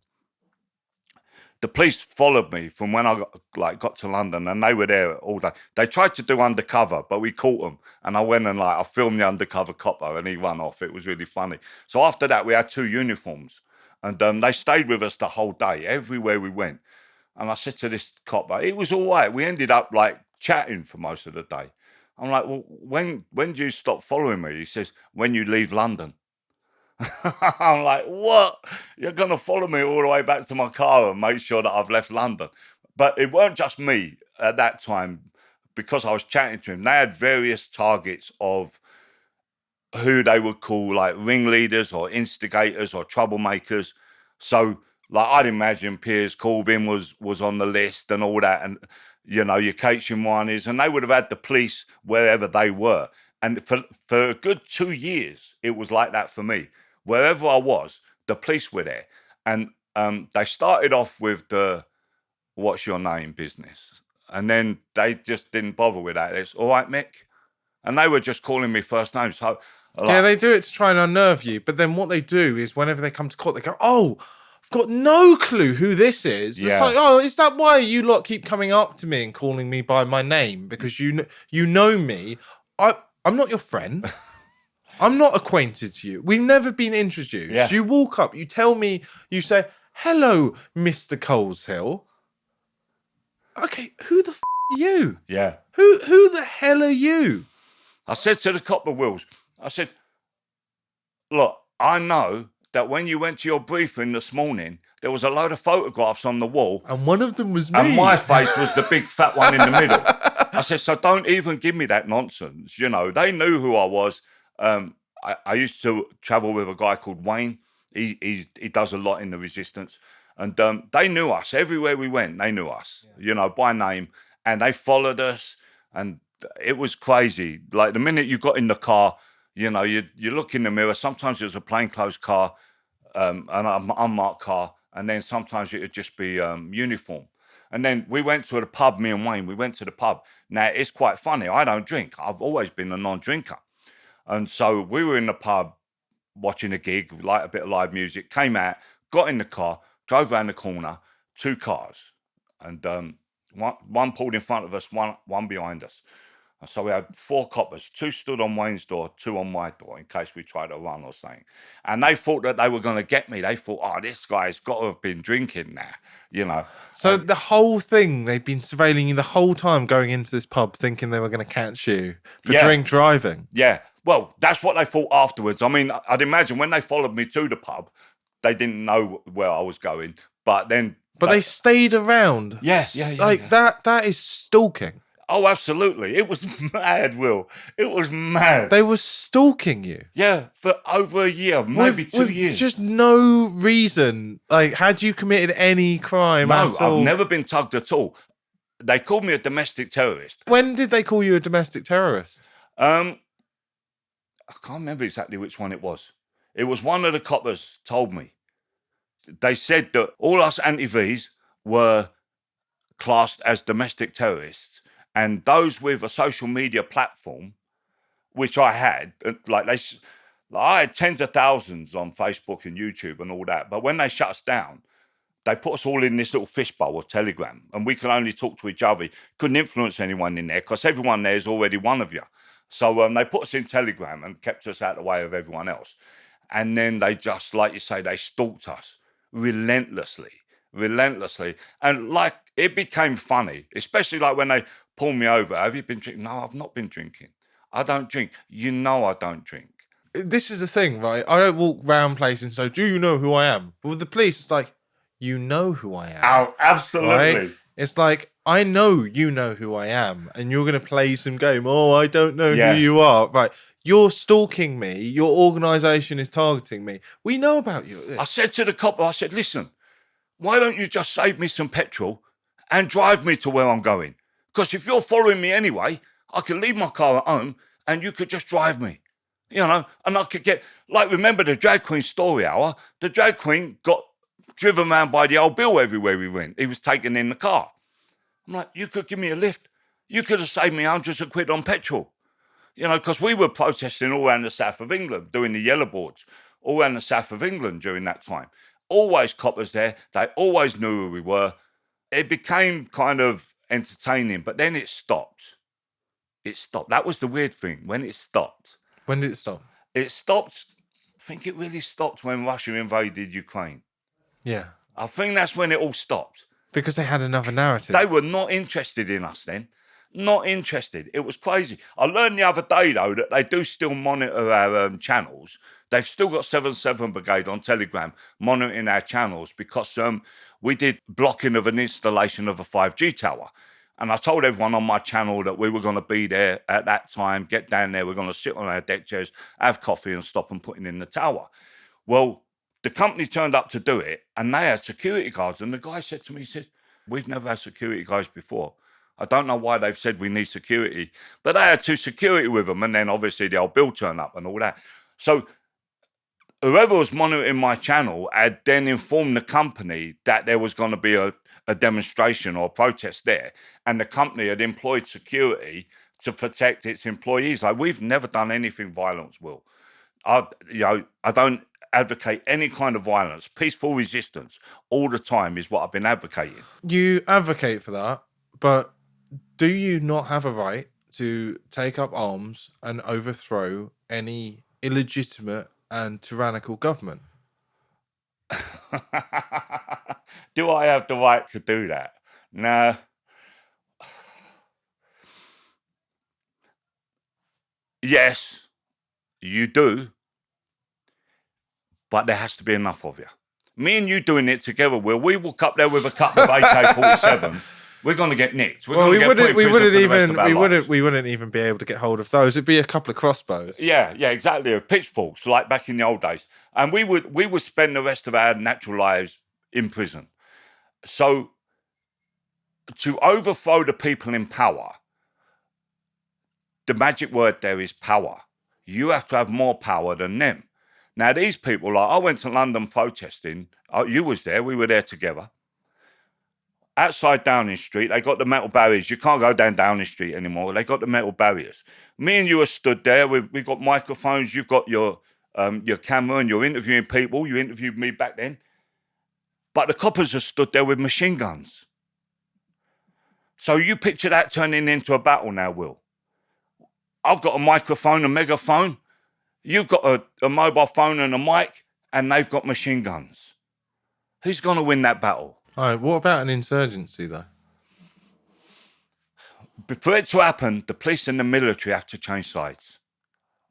the police followed me from when I got to London, and they were there all day. They tried to do undercover, but we caught them. And I went and I filmed the undercover copper, and he ran off. It was really funny. So after that, we had 2 uniforms, and they stayed with us the whole day, everywhere we went. And I said to this copper, it was all right. We ended up chatting for most of the day. I'm like, well, when do you stop following me? He says, when you leave London. I'm like, what? You're going to follow me all the way back to my car and make sure that I've left London. But it weren't just me at that time, because I was chatting to him. They had various targets of who they would call ringleaders or instigators or troublemakers. So I'd imagine Piers Corbyn was on the list and all that, and you know, your Kate Shimwanis, and they would have had the police wherever they were. And for a good 2 years, it was like that for me. Wherever I was, the police were there. And they started off with the what's your name business. And then they just didn't bother with that. It's all right, Mick. And they were just calling me first names. So, yeah, they do it to try and unnerve you. But then what they do is whenever they come to court, they go, oh, I've got no clue who this is. Yeah. It's like, oh, is that why you lot keep coming up to me and calling me by my name? Because you know me. I'm not your friend. I'm not acquainted to you. We've never been introduced. Yeah. You walk up, you tell me, you say, hello, Mr. Coleshill. Okay, who the are you? Yeah. Who the hell are you? I said to the copper, Wills, I said, look, I know that when you went to your briefing this morning, there was a load of photographs on the wall. And one of them was me. And my face was the big fat one in the middle. I said, so don't even give me that nonsense. You know, they knew who I was. I used to travel with a guy called Wayne. He does a lot in the resistance. And they knew us. Everywhere we went, they knew us, you know, by name. And they followed us. And it was crazy. Like the minute you got in the car, you know, you look in the mirror. Sometimes it was a plainclothes car. an unmarked car, and then sometimes it would just be uniform. And then we went to the pub, me and Wayne, we went to the pub. Now, it's quite funny. I don't drink. I've always been a non-drinker. And so we were in the pub watching a gig, like a bit of live music, came out, got in the car, drove around the corner, 2 cars. And one pulled in front of us, one behind us. And so we had 4 coppers, 2 stood on Wayne's door, 2 on my door in case we tried to run or something. And they thought that they were going to get me. They thought, oh, this guy's got to have been drinking now, you know. So the whole thing, they've been surveilling you the whole time going into this pub thinking they were going to catch you for drink driving. Yeah. Well, that's what they thought afterwards. I mean, I'd imagine when they followed me to the pub, they didn't know where I was going. But then... But they stayed around. Yeah. That is stalking. Oh, absolutely. It was mad, Will. It was mad. They were stalking you. Yeah, for over a year, maybe 2 years. Just no reason. Like, had you committed any crime at all? No, I've never been tugged at all. They called me a domestic terrorist. When did they call you a domestic terrorist? I can't remember exactly which one it was. It was one of the coppers told me. They said that all us anti-Vs were classed as domestic terrorists, and those with a social media platform, which I had, I had tens of thousands on Facebook and YouTube and all that. But when they shut us down, they put us all in this little fishbowl of Telegram, and we could only talk to each other. Couldn't influence anyone in there because everyone there is already one of you. So they put us in Telegram and kept us out of the way of everyone else. And then they just, like you say, they stalked us relentlessly. And like, it became funny, especially like when they pulled me over. Have you been drinking? No, I've not been drinking. I don't drink. You know I don't drink. This is the thing, right? I don't walk around places and say, do you know who I am? But with the police, it's like, you know who I am. Oh, absolutely. Right? It's like, I know you know who I am, and you're going to play some game. Oh, I don't know who you are. Right. You're stalking me. Your organisation is targeting me. We know about you. I said to the cop, I said, listen, why don't you just save me some petrol and drive me to where I'm going? Because if you're following me anyway, I can leave my car at home and you could just drive me, you know, and I could get, like, remember the drag queen story hour? The drag queen got driven around by the old Bill everywhere we went. He was taken in the car. I'm like, you could give me a lift. You could have saved me hundreds of quid on petrol. You know, because we were protesting all around the south of England, doing the yellow boards, all around the south of England during that time. Always coppers there. They always knew who we were. It became kind of entertaining, but then it stopped. It stopped. That was the weird thing, when it stopped. When did it stop? It stopped, I think it really stopped when Russia invaded Ukraine. Yeah. I think that's when it all stopped. Because they had another narrative. They were not interested in us then. Not interested. It was crazy. I learned the other day, though, that they do still monitor our channels. They've still got 7-7 Brigade on Telegram monitoring our channels because we did blocking of an installation of a 5G tower. And I told everyone on my channel that we were going to be there at that time, get down there, we're going to sit on our deck chairs, have coffee and stop and putting in the tower. Well, the company turned up to do it and they had security guards. And the guy said to me, he said, we've never had security guys before. I don't know why they've said we need security, but they had 2 security with them. And then obviously the old Bill turned up and all that. So whoever was monitoring my channel had then informed the company that there was going to be a demonstration or a protest there. And the company had employed security to protect its employees. Like, we've never done anything violent, Will. I don't advocate any kind of violence. Peaceful resistance all the time is what I've been advocating. You advocate for that, but do you not have a right to take up arms and overthrow any illegitimate and tyrannical government? Do I have the right to do that? No. Yes, you do. But there has to be enough of you. Me and you doing it together, Will, we walk up there with a couple of AK-47s. We're going to get nicked. We wouldn't even be able to get hold of those. It'd be a couple of crossbows. Yeah, exactly. Pitchforks, like back in the old days. And we would spend the rest of our natural lives in prison. So to overthrow the people in power, the magic word there is power. You have to have more power than them. Now, these people, like, I went to London protesting. You was there. We were there together. Outside Downing Street, they got the metal barriers. You can't go down Downing Street anymore. They got the metal barriers. Me and you are stood there. We've got microphones. You've got your camera and you're interviewing people. You interviewed me back then. But the coppers are stood there with machine guns. So you picture that turning into a battle now, Will. I've got a microphone, a megaphone. You've got a mobile phone and a mic, and they've got machine guns. Who's going to win that battle? All right, what about an insurgency, though? For it to happen, the police and the military have to change sides.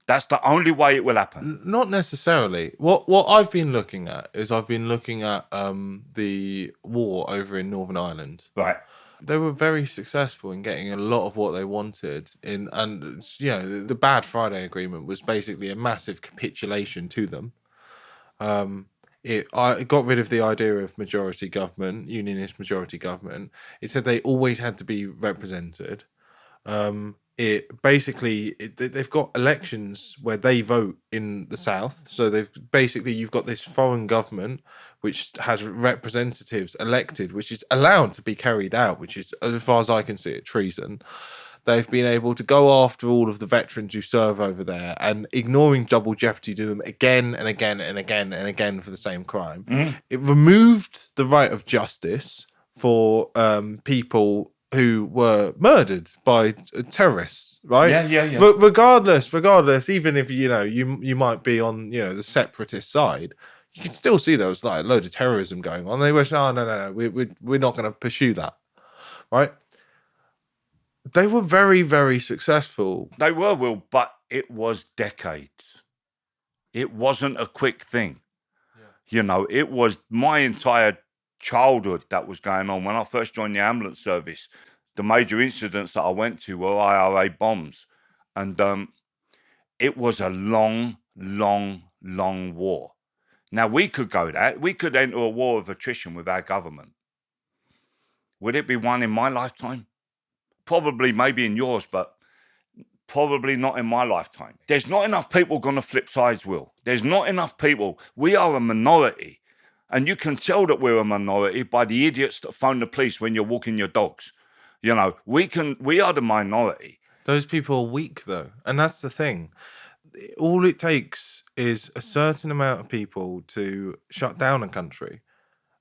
That's the only way it will happen. Not necessarily. What I've been looking at is the war over in Northern Ireland. Right. They were very successful in getting a lot of what they wanted and the Bad Friday Agreement was basically a massive capitulation to them. It got rid of the idea of majority government, unionist majority government. It said they always had to be represented. They've got elections where they vote in the south. So you've got this foreign government which has representatives elected, which is allowed to be carried out, which is, as far as I can see it, treason. They've been able to go after all of the veterans who serve over there and ignoring double jeopardy to them again and again and again and again for the same crime. Mm. It removed the right of justice for people who were murdered by terrorists, right? Yeah. But regardless, even if you might be on the separatist side, you can still see there was like a load of terrorism going on. They were saying, no, we're not going to pursue that, right? They were very, very successful. They were, Will, but it was decades. It wasn't a quick thing. Yeah. It was my entire childhood that was going on. When I first joined the ambulance service, the major incidents that I went to were IRA bombs. And it was a long, long, long war. Now, we could enter a war of attrition with our government. Would it be one in my lifetime? Probably, maybe in yours, but probably not in my lifetime. There's not enough people going to flip sides, Will. There's not enough people. We are a minority. And you can tell that we're a minority by the idiots that phone the police when you're walking your dogs. We are the minority. Those people are weak, though. And that's the thing. All it takes is a certain amount of people to shut down a country.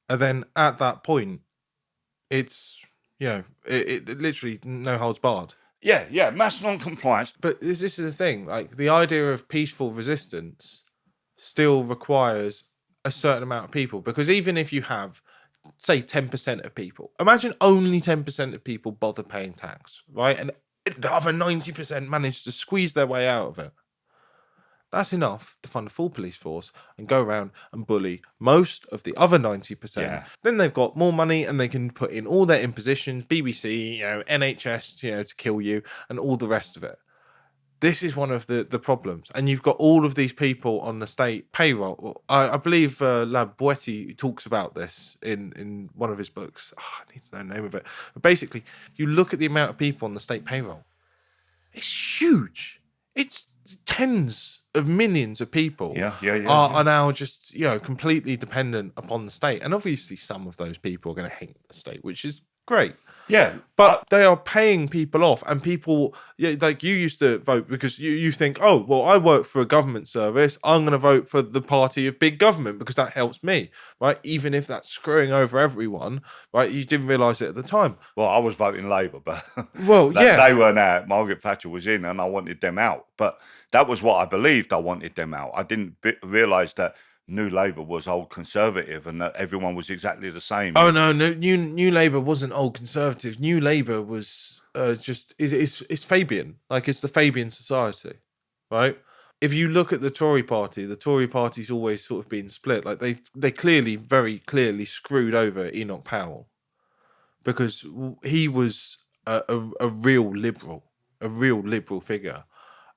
And then at that point, it's, it literally no holds barred. Yeah, mass non-compliance. But this is the thing. Like, the idea of peaceful resistance still requires a certain amount of people. Because even if you have, say, 10% of people, imagine only 10% of people bother paying tax, right? And the other 90% manage to squeeze their way out of it. That's enough to fund a full police force and go around and bully most of the other 90%. Yeah. Then they've got more money and they can put in all their impositions, BBC, NHS, to kill you and all the rest of it. This is one of the problems. And you've got all of these people on the state payroll. I believe Boetti talks about this in one of his books. I need to know the name of it. But basically, you look at the amount of people on the state payroll. It's huge. It's tens of millions of people are now just completely dependent upon the state, and obviously some of those people are going to hate the state, which is great. Yeah, but they are paying people off, and people, like you used to vote because you think, oh well, I work for a government service, I'm going to vote for the party of big government because that helps me, right? Even if that's screwing over everyone, right? You didn't realise it at the time. Well, I was voting Labour, but they weren't out. Margaret Thatcher was in, and I wanted them out. But that was what I believed. I wanted them out. I didn't realise that New Labour was old Conservative and that everyone was exactly the same. Oh no, New Labour wasn't old Conservative. New Labour was it's Fabian. Like, it's the Fabian Society, right? If you look at the Tory party's always sort of been split. Like, they clearly, very clearly screwed over Enoch Powell because he was a real liberal figure,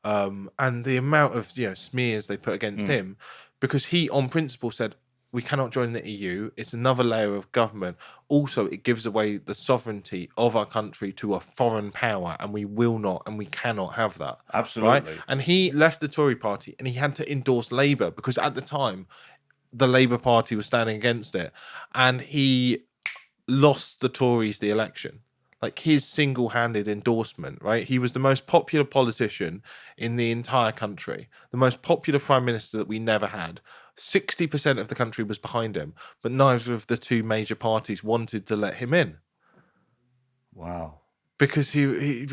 and the amount of smears they put against him. Because he, on principle, said, we cannot join the EU. It's another layer of government. Also, it gives away the sovereignty of our country to a foreign power, and we will not and we cannot have that. Right? Absolutely. And he left the Tory party and he had to endorse Labour because at the time the Labour Party was standing against it, and he lost the Tories the election. Like his single-handed endorsement, right? He was the most popular politician in the entire country, the most popular prime minister that we never had. 60% of the country was behind him, but neither of the two major parties wanted to let him in Wow. because he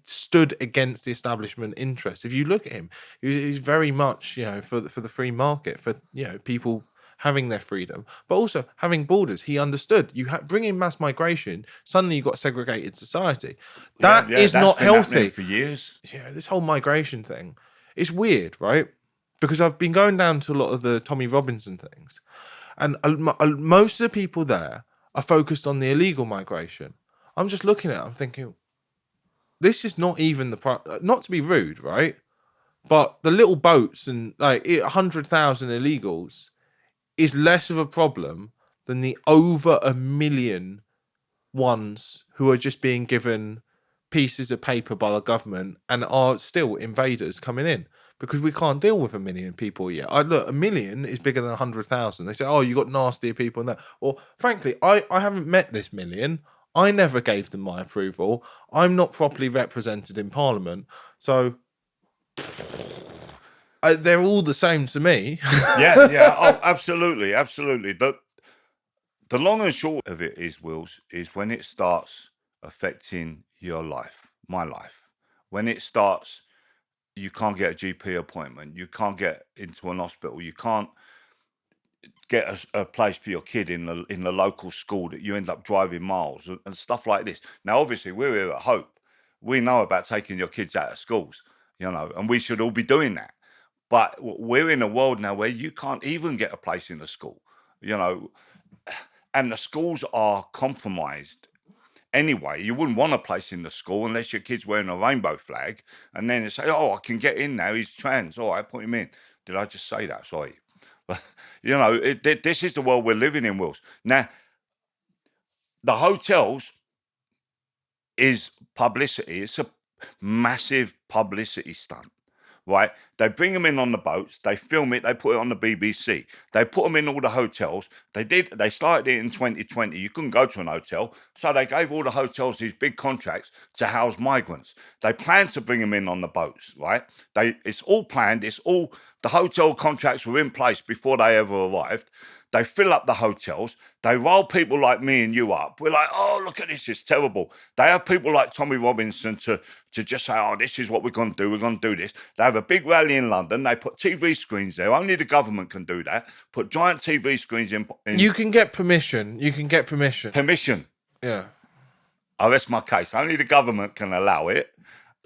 stood against the establishment interest. If you look at him, he's very much, for the free market, for people having their freedom, but also having borders. He understood bring in mass migration, suddenly you've got a segregated society. That is that's not been happening healthy for years. This whole migration thing, it's weird, right? Because I've been going down to a lot of the Tommy Robinson things, and most of the people there are focused on the illegal migration. I'm just looking at it, I'm thinking, this is not even not to be rude, right? But the little boats and like 100,000 illegals is less of a problem than the over 1 million ones who are just being given pieces of paper by the government and are still invaders coming in, because we can't deal with 1 million people yet. Look, 1 million is bigger than 100,000. They say, oh, you got nastier people in that. Or frankly, I haven't met this million. I never gave them my approval. I'm not properly represented in Parliament. So they're all the same to me. Yeah. Oh, absolutely. The long and short of it is, Wills, is when it starts affecting your life, my life. When it starts, you can't get a GP appointment. You can't get into an hospital. You can't get a place for your kid in the local school, that you end up driving miles and stuff like this. Now, obviously, we're here at Hope. We know about taking your kids out of schools, and we should all be doing that. But we're in a world now where you can't even get a place in the school, and the schools are compromised. Anyway, you wouldn't want a place in the school unless your kid's wearing a rainbow flag, and then they say, oh, I can get in now, he's trans. All right, put him in. Did I just say that? Sorry. But, this is the world we're living in, Wills. Now, the hotels is publicity. It's a massive publicity stunt, right? They bring them in on the boats, they film it, they put it on the BBC, they put them in all the hotels. They started it in 2020. You couldn't go to an hotel, so they gave all the hotels these big contracts to house migrants. They planned to bring them in on the boats, right? It's all planned. The hotel contracts were in place before they ever arrived. They fill up the hotels. They roll people like me and you up. We're like, oh, look at this. It's terrible. They have people like Tommy Robinson to just say, oh, this is what we're going to do. We're going to do this. They have a big rally in London. They put TV screens there. Only the government can do that. Put giant TV screens in. You can get permission. Permission. Yeah. I rest my case. Only the government can allow it.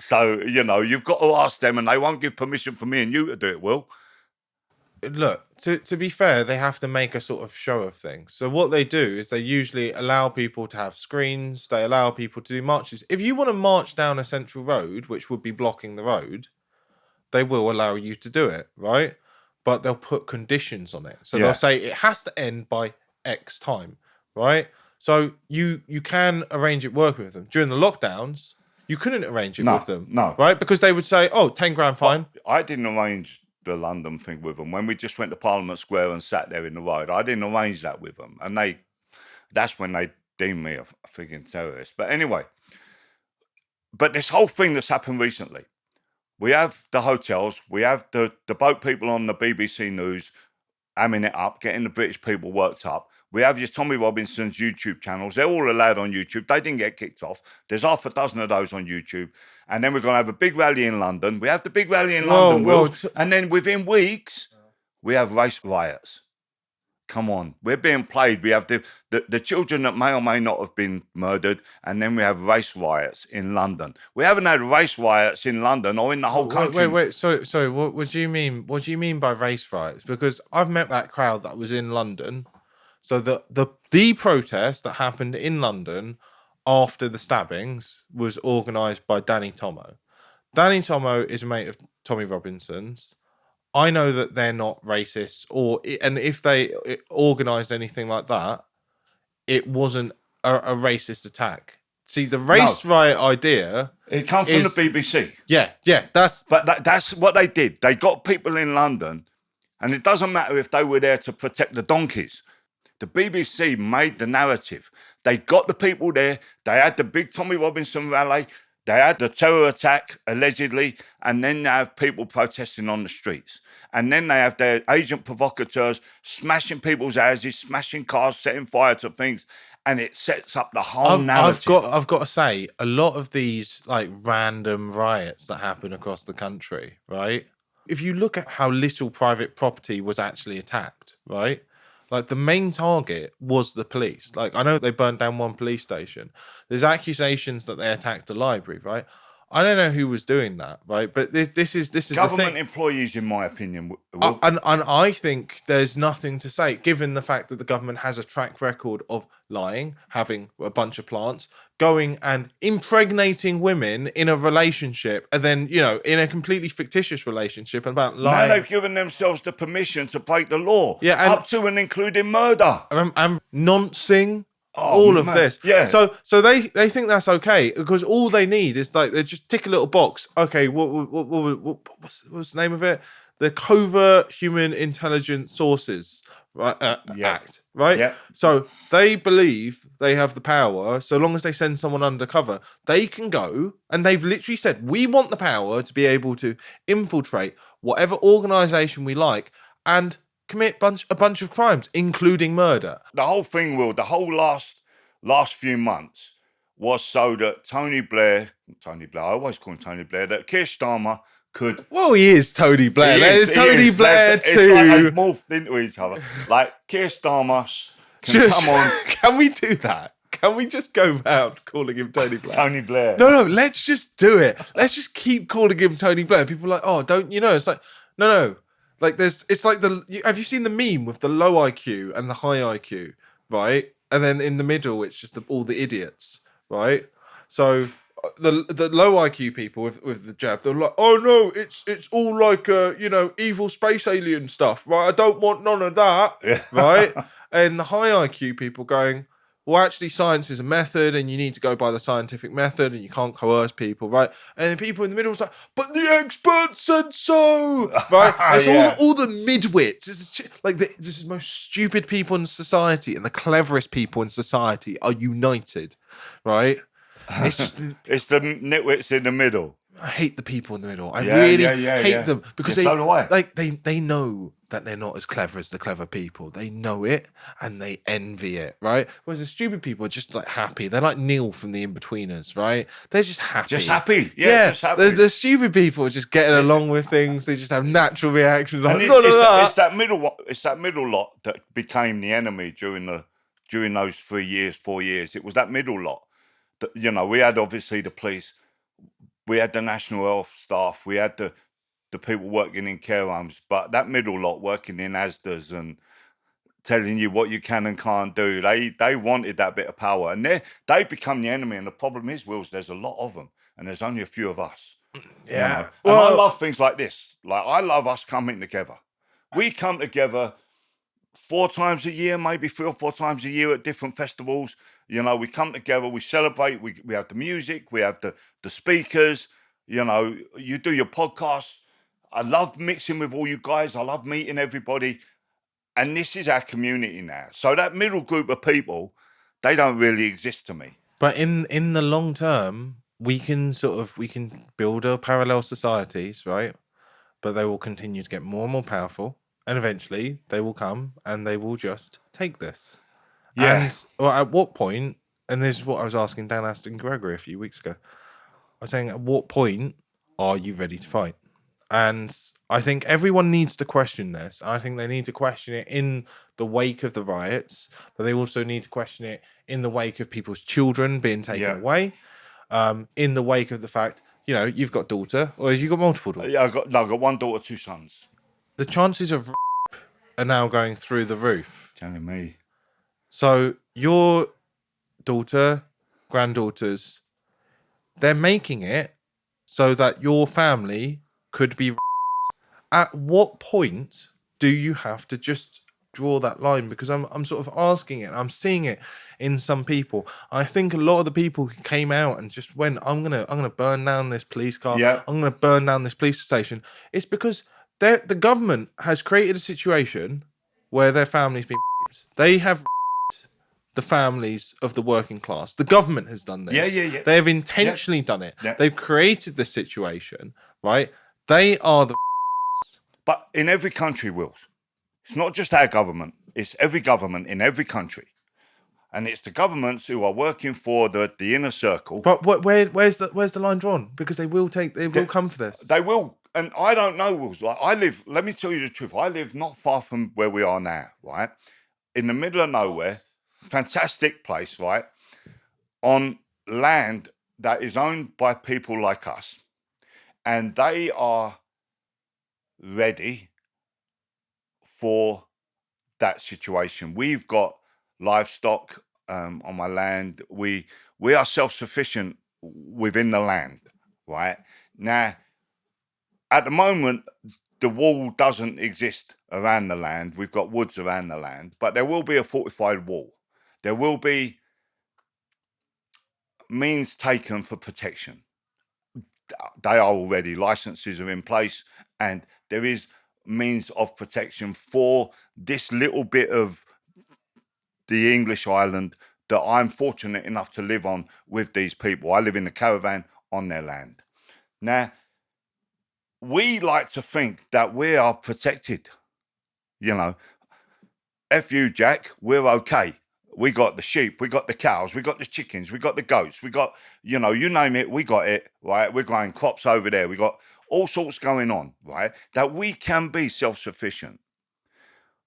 So, you've got to ask them, and they won't give permission for me and you to do it, Will. Look, to be fair, they have to make a sort of show of things. So what they do is they usually allow people to have screens. They allow people to do marches. If you want to march down a central road, which would be blocking the road, they will allow you to do it, right? But they'll put conditions on it. So they'll say it has to end by X time, right? So you can arrange it working with them. During the lockdowns, you couldn't arrange it with them. No. Right? Because they would say, oh, 10 grand fine. But I didn't arrange the London thing with them. When we just went to Parliament Square and sat there in the road, I didn't arrange that with them. And that's when they deemed me a freaking terrorist. But anyway, this whole thing that's happened recently, we have the hotels, we have the boat people on the BBC News hamming it up, getting the British people worked up. We have your Tommy Robinson's YouTube channels. They're all allowed on YouTube. They didn't get kicked off. There's half a dozen of those on YouTube. And then we're going to have a big rally in London. We have the big rally in London, Will. And then within weeks, we have race riots. Come on. We're being played. We have the children that may or may not have been murdered. And then we have race riots in London. We haven't had race riots in London or in the whole country. Wait. So what do you mean? What do you mean by race riots? Because I've met that crowd that was in London. So the protest that happened in London after the stabbings was organised by Danny Tomo. Danny Tomo is a mate of Tommy Robinson's. I know that they're not racist, and if they organized anything like that, it wasn't a racist attack. See, the No, race riot idea it come from the is, BBC. yeah, that's But that's what they did. They got people in London, and it doesn't matter if they were there to protect the donkeys. The BBC made the narrative. They got the people there. They had the big Tommy Robinson rally. They had the terror attack, allegedly, and then they have people protesting on the streets. And then they have their agent provocateurs smashing people's houses, smashing cars, setting fire to things. And it sets up the whole narrative. I've got to say, a lot of these like random riots that happen across the country, right? If you look at how little private property was actually attacked, right? Like the main target was the police. Like I know they burnt down one police station. There's accusations that they attacked a library, right? I don't know who was doing that, right? But this is the Government thing. employees, in my opinion, And I think there's nothing to say, given the fact that the government has a track record of lying, having a bunch of plants, going and impregnating women in a relationship, and then, you know, in a completely fictitious relationship about now lying. they've given themselves the permission to break the law, Yeah, and- up to and including murder. And noncing all of man. this. Yeah. So they think that's okay because all they need is like they just tick a little box. Okay, what's the name of it? The Covert Human Intelligence Sources Act, right? Yeah. So they believe they have the power. So long as they send someone undercover, they can go, and they've literally said, we want the power to be able to infiltrate whatever organization we like and commit a bunch of crimes, including murder. The whole thing, Will, the whole last few months was so that Tony Blair, I always call him Tony Blair, that Keir Starmer could. Well, he is Tony Blair. There's Tony Blair too. It's like they've morphed into each other. Like Keir Starmer can come on. Can we do that? Can we just go around calling him Tony Blair? Tony Blair. No, let's just do it. Let's just keep calling him Tony Blair. People are like, oh, don't you know? It's like, no. Like it's like have you seen the meme with the low IQ and the high IQ, right? And then in the middle, it's just all the idiots, right? So the low IQ people with the jab, they're like, oh no, it's all like evil space alien stuff, right? I don't want none of that, right? And the high IQ people going, well, actually, science is a method, and you need to go by the scientific method, and you can't coerce people, right? And then people in the middle is like, but the experts said so, right? It's all the midwits. It's like this is the most stupid people in society, and the cleverest people in society are united, right? It's just it's the nitwits in the middle. I hate the people in the middle. I really hate them because so do I. they know that they're not as clever as the clever people. They know it and they envy it, right? Whereas the stupid people are just like happy. They're like Neil from the In-Betweeners, right? They're just happy. Just happy. Yeah. Just happy. The stupid people are just getting along with things. They just have natural reactions. Like, it's that middle lot that became the enemy during those 4 years. It was that middle lot. That, you know, we had obviously the police, we had the National Health staff, we had the people working in care homes, but that middle lot working in ASDAs and telling you what you can and can't do, they wanted that bit of power, and they become the enemy. And the problem is, Wills, there's a lot of them, and there's only a few of us. Yeah. You know? Well, and I love things like this. Like I love us coming together. We come together 4 times a year, maybe 3 or 4 times a year at different festivals. You know, we come together, we celebrate, we have the music, we have the speakers, you know, you do your podcast. I love mixing with all you guys. I love meeting everybody. And this is our community now. So that middle group of people, they don't really exist to me. But in the long term, we can build a parallel societies, right? But they will continue to get more and more powerful. And eventually they will come and they will just take this. Yeah. And well, at what point, and this is what I was asking Dan Aston Gregory a few weeks ago, I was saying, at what point are you ready to fight? And I think everyone needs to question this. I think they need to question it in the wake of the riots, but they also need to question it in the wake of people's children being taken away, in the wake of the fact, you know, you've got daughter, or you've got multiple daughters. Yeah, I've got 1 daughter, 2 sons. The chances of are now going through the roof. Telling me. So your daughter, granddaughters, they're making it so that your family could be At what point do you have to just draw that line? Because I'm sort of asking it. I'm seeing it in some people. I think a lot of the people who came out and just went, I'm gonna burn down this police car. Yeah. I'm gonna burn down this police station. It's because the government has created a situation where their families been raped. They have the families of the working class. The government has done this. Yeah. They have intentionally done it. Yeah. They've created this situation, right? They are the. But in every country, Wills, it's not just our government. It's every government in every country. And it's the governments who are working for the inner circle. But where's the line drawn? Because they will come for this. They will. And I don't know, Wills. Like, let me tell you the truth. I live not far from where we are now, right? In the middle of nowhere. Fantastic place, right? On land that is owned by people like us. And they are ready for that situation. We've got livestock on my land. We are self-sufficient within the land, right? Now, at the moment, the wall doesn't exist around the land. We've got woods around the land, but there will be a fortified wall. There will be means taken for protection. They are already, licenses are in place, and there is means of protection for this little bit of the English island that I'm fortunate enough to live on with these people. I live in a caravan on their land. Now, we like to think that we are protected. You know, F you, Jack, we're okay. We got the sheep, we got the cows, we got the chickens, we got the goats, we got, you name it, we got it, right? We're growing crops over there. We got all sorts going on, right? That we can be self-sufficient.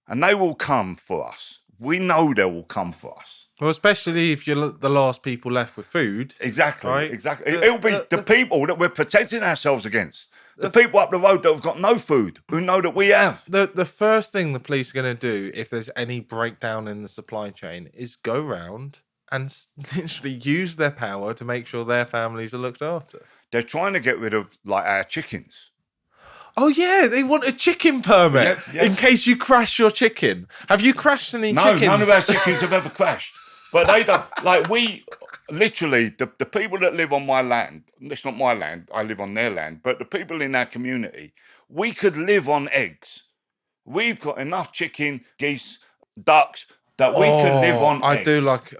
And they will come for us. We know they will come for us. Well, especially if you're the last people left with food. Exactly, right? exactly. It'll be the people that we're protecting ourselves against. The people up the road that have got no food, who know that we have. The first thing the police are going to do if there's any breakdown in the supply chain is go round and literally use their power to make sure their families are looked after. They're trying to get rid of like our chickens. Oh yeah, they want a chicken permit in case you crash your chicken. Have you crashed any chickens? No, none of our chickens have ever crashed. But they don't, like we, literally, the people that live on my land, it's not my land, I live on their land, but the people in our community, we could live on eggs. We've got enough chicken, geese, ducks, that we could live on eggs. I do like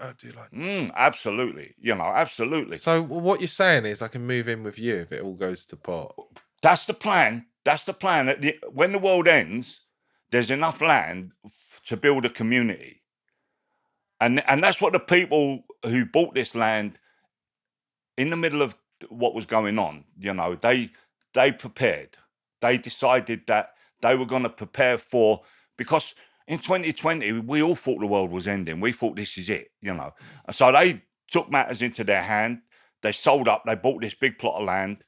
absolutely. Absolutely. So what you're saying is I can move in with you if it all goes to pot. That's the plan. That's the plan. When the world ends, there's enough land to build a community. And that's what the people who bought this land in the middle of what was going on, they prepared. They decided that they were going to prepare for, because in 2020, we all thought the world was ending. We thought this is it, And so they took matters into their hand. They sold up. They bought this big plot of land.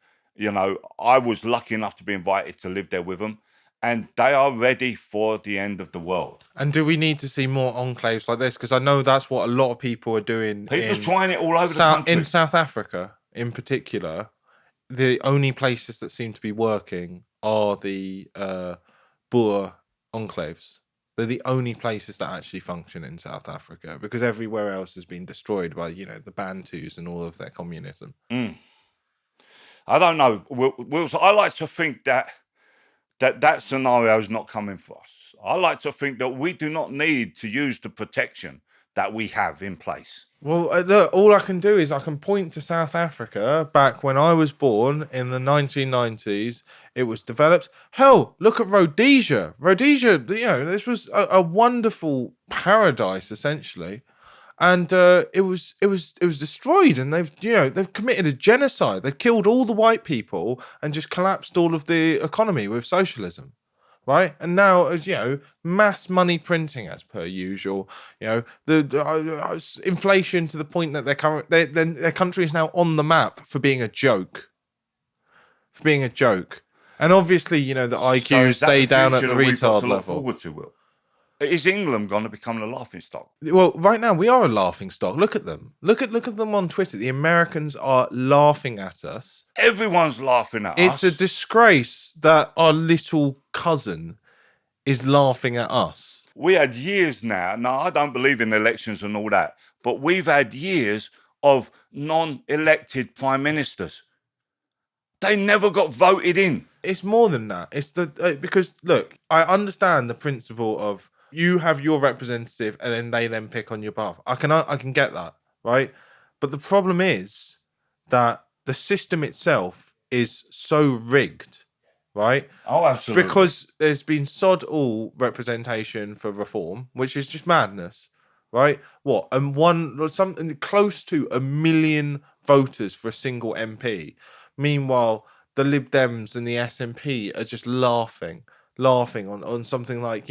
I was lucky enough to be invited to live there with them. And they are ready for the end of the world. And do we need to see more enclaves like this? Because I know that's what a lot of people are doing. People's trying it all over the country. In South Africa, in particular, the only places that seem to be working are the Boer enclaves. They're the only places that actually function in South Africa, because everywhere else has been destroyed by, the Bantus and all of their communism. I don't know, Wilson. I like to think that scenario is not coming for us. I like to think that we do not need to use the protection that we have in place. Well, look, all I can do is I can point to South Africa back when I was born in the 1990s. It was developed. Hell, look at Rhodesia. Rhodesia, this was a wonderful paradise, essentially. And it was destroyed, and they've committed a genocide. They've killed all the white people and just collapsed all of the economy with socialism, right? And now, mass money printing as per usual. The inflation to the point that their country is now on the map for being a joke. And obviously, the IQs stay down at the retard level. Forward to, Will? Is England going to become the laughing stock? Well, right now we are a laughing stock. Look at them. Look at them on Twitter. The Americans are laughing at us. Everyone's laughing at It's a us. disgrace that our little cousin is laughing at us. We had years now. Now, I don't believe in elections and all that, but we've had years of non-elected prime ministers. They never got voted in. It's more than that. It's because look, I understand the principle of you have your representative and then they then pick on your behalf. I can get that, right? But the problem is that the system itself is so rigged, right? Oh, absolutely. Because there's been sod all representation for reform, which is just madness, right? What? And something close to 1 million voters for a single MP. Meanwhile, the Lib Dems and the SNP are just laughing on something like,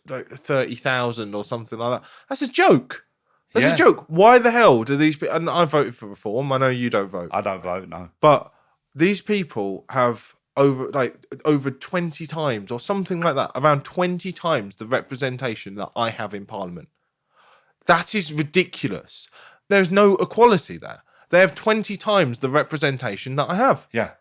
like 30,000 or something like that. That's a joke. That's Yeah. a joke. Why the hell do these people? And I voted for reform. I know you don't vote. I don't vote, no. But these people have over 20 times or something like that, around 20 times the representation that I have in Parliament. That is ridiculous. There's no equality there. They have 20 times the representation that I have. Yeah.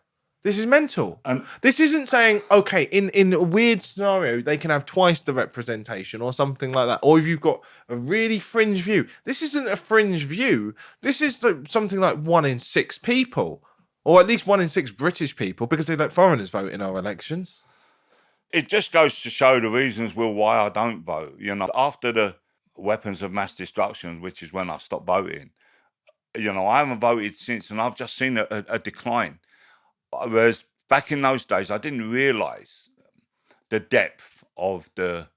This is mental. And this isn't saying, okay, in a weird scenario, they can have twice the representation or something like that. Or if you've got a really fringe view. This isn't a fringe view. This is something like 1 in 6 people. Or at least 1 in 6 British people, because they let foreigners vote in our elections. it just goes to show the reasons, Will, why I don't vote. After the weapons of mass destruction, which is when I stopped voting, I haven't voted since, and I've just seen a decline. Whereas back in those days, I didn't realise the depth of the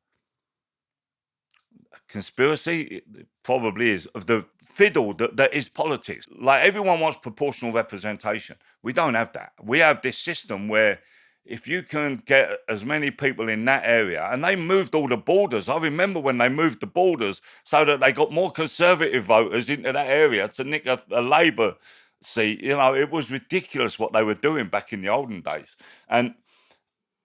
conspiracy, it probably is, of the fiddle that is politics. Like, everyone wants proportional representation. We don't have that. We have this system where if you can get as many people in that area, and they moved all the borders. I remember when they moved the borders so that they got more conservative voters into that area to nick a Labour seat. It was ridiculous what they were doing back in the olden days. And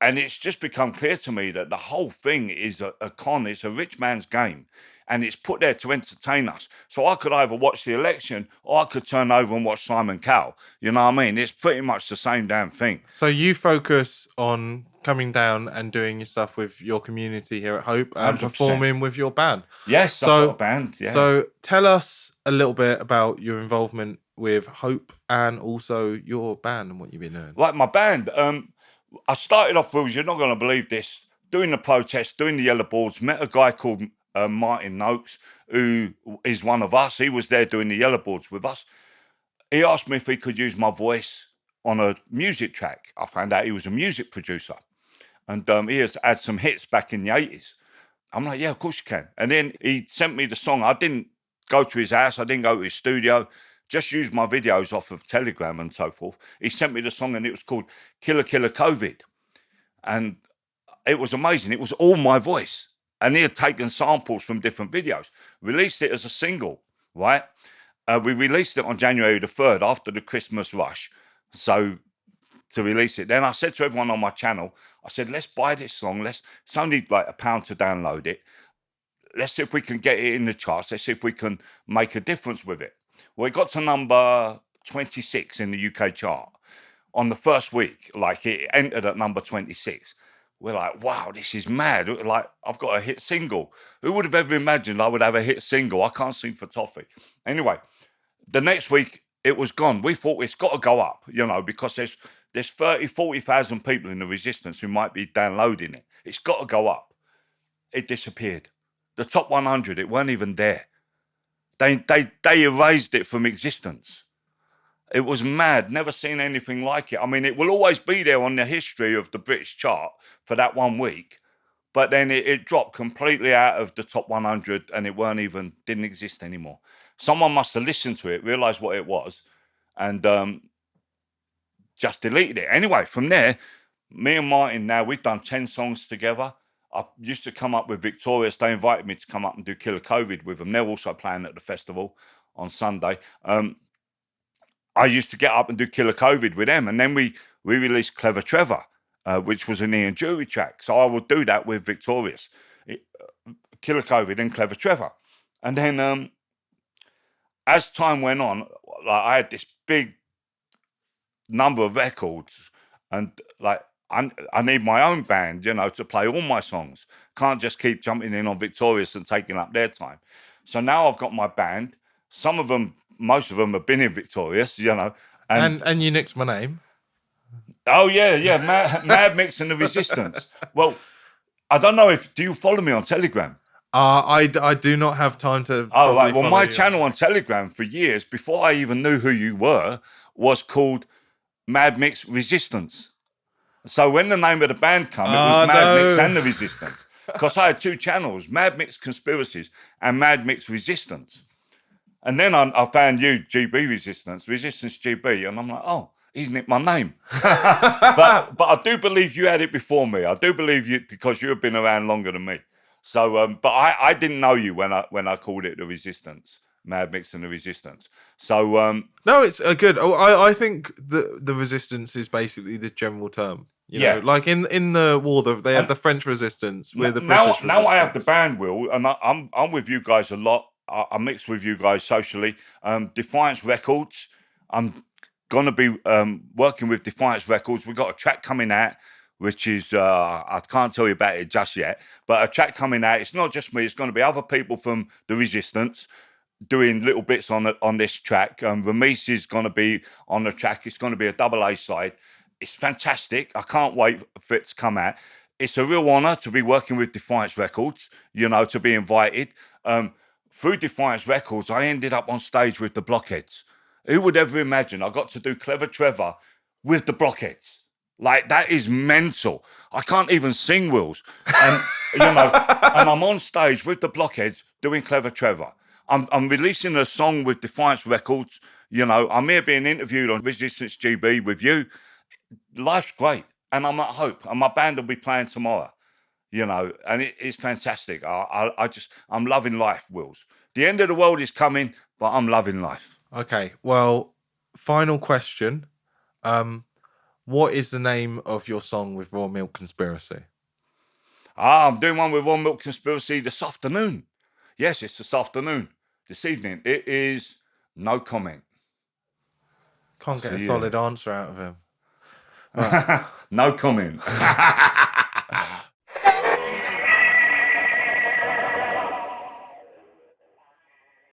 it's just become clear to me that the whole thing is a con. It's a rich man's game, and it's put there to entertain us. So I could either watch the election or I could turn over and watch Simon Cowell. You know what I mean? It's pretty much the same damn thing. So you focus on coming down and doing your stuff with your community here at Hope and 100%. performing with your band. Yes, So- I've got a band. Yeah. So tell us a little bit about your involvement with Hope and also your band and what you've been doing. Like my band, I started off, Wills, you're not going to believe this, doing the protests, doing the yellow boards, met a guy called Martin Noakes, who is one of us. He was there doing the yellow boards with us. He asked me if he could use my voice on a music track. I found out he was a music producer, and he has had some hits back in the 80s. I'm like, yeah, of course you can. And then he sent me the song. I didn't go to his house. I didn't go to his studio. Just used my videos off of Telegram and so forth. He sent me the song, and it was called Killer Killer COVID. And it was amazing. It was all my voice. And he had taken samples from different videos, released it as a single, right? We released it on January the 3rd after the Christmas rush. So to release it, then I said to everyone on my channel, I said, let's buy this song. It's only like £1 to download it. Let's see if we can get it in the charts. Let's see if we can make a difference with it. Well, it got to number 26 in the UK chart on the first week. Like, it entered at number 26. We're like, wow, this is mad. Like, I've got a hit single. Who would have ever imagined I would have a hit single? I can't sing for toffee. Anyway, the next week it was gone. We thought it's got to go up, because there's 30, 40,000 people in the resistance who might be downloading it. It's got to go up. It disappeared. The top 100, it weren't even there. They erased it from existence. It was mad. Never seen anything like it. I mean, it will always be there on the history of the British chart for that 1 week, but then it dropped completely out of the top 100, and it didn't exist anymore. Someone must have listened to it, realised what it was, and just deleted it. Anyway, from there, me and Martin, now we've done 10 songs together. I used to come up with Victorious. They invited me to come up and do Killer COVID with them. They're also playing at the festival on Sunday. I used to get up and do Killer COVID with them. And then we released Clever Trevor, which was an Ian Jury track. So I would do that with Victorious. Killer Covid, then Clever Trevor. And then as time went on, like I had this big number of records, and like I need my own band, you know, to play all my songs. Can't just keep jumping in on Victorious and taking up their time. So now I've got my band. Some of them, most of them have been in Victorious, you know. And you nicked my name. Oh yeah, Mad Mix and the Resistance. Well, I don't know do you follow me on Telegram? I do not have time to. Oh right. Well, my channel on Telegram for years, before I even knew who you were, was called Mad Mix Resistance. So when the name of the band came, it was Mad Mix and the Resistance. Because I had two channels, Mad Mix Conspiracies and Mad Mix Resistance. And then I found you, GB Resistance GB, and I'm like, oh, he's nicked my name. but I do believe you had it before me. I do believe you, because you have been around longer than me. So, but I didn't know you when I called it the Resistance, Mad Mix and the Resistance. So no, it's good. I think the Resistance is basically the general term. You know, like in the war, they had the French Resistance with the British Resistance. Now I have the band, Will, and I'm with you guys a lot. I mix with you guys socially. Defiance Records. I'm gonna be working with Defiance Records. We've got a track coming out, which is I can't tell you about it just yet, but a track coming out. It's not just me. It's going to be other people from the Resistance doing little bits on this track. Ramis is going to be on the track. It's going to be a double A side. It's fantastic. I can't wait for it to come out. It's a real honor to be working with Defiance Records, you know, to be invited. Through Defiance Records, I ended up on stage with the Blockheads. Who would ever imagine I got to do Clever Trevor with the Blockheads? Like, that is mental. I can't even sing, Wills. And, you know, and I'm on stage with the Blockheads doing Clever Trevor. I'm releasing a song with Defiance Records. You know, I'm here being interviewed on Resistance GB with you. Life's great. And I'm at Hope. And my band will be playing tomorrow. You know, and it's fantastic. I'm loving life, Wills. The end of the world is coming, but I'm loving life. Okay. Well, final question. What is the name of your song with Raw Milk Conspiracy? I'm doing one with Raw Milk Conspiracy this afternoon. Yes, it's this afternoon, this evening. It is No Comment. Can't get a solid answer out of him. Right. No comment.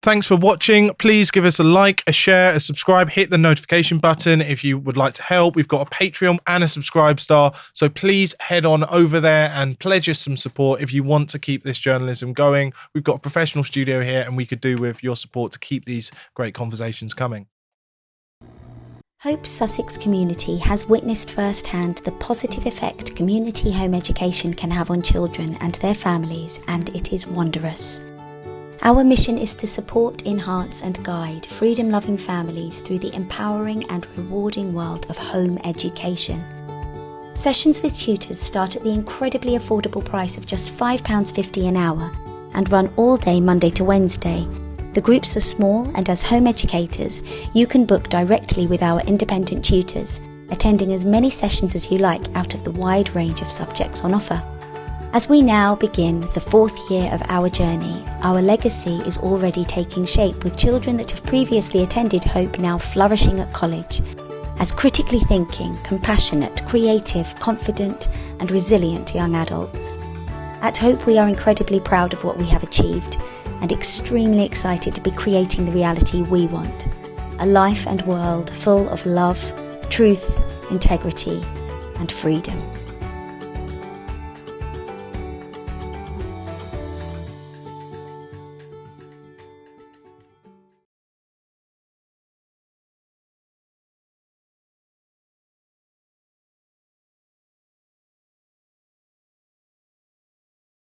Thanks for watching. Please give us a like, a share, a subscribe, hit the notification button if you would like to help. We've got a Patreon and a Subscribe Star, so please head on over there and pledge us some support if you want to keep this journalism going. We've got a professional studio here and we could do with your support to keep these great conversations coming. Hope Sussex community has witnessed firsthand the positive effect community home education can have on children and their families, and it is wondrous. Our mission is to support, enhance and guide freedom-loving families through the empowering and rewarding world of home education. Sessions with tutors start at the incredibly affordable price of just £5.50 an hour and run all day Monday to Wednesday. The groups are small, and as home educators, you can book directly with our independent tutors, attending as many sessions as you like out of the wide range of subjects on offer. As we now begin the 4th year of our journey, our legacy is already taking shape, with children that have previously attended Hope now flourishing at college as critically thinking, compassionate, creative, confident and resilient young adults. At Hope, we are incredibly proud of what we have achieved and extremely excited to be creating the reality we want, a life and world full of love, truth, integrity and freedom.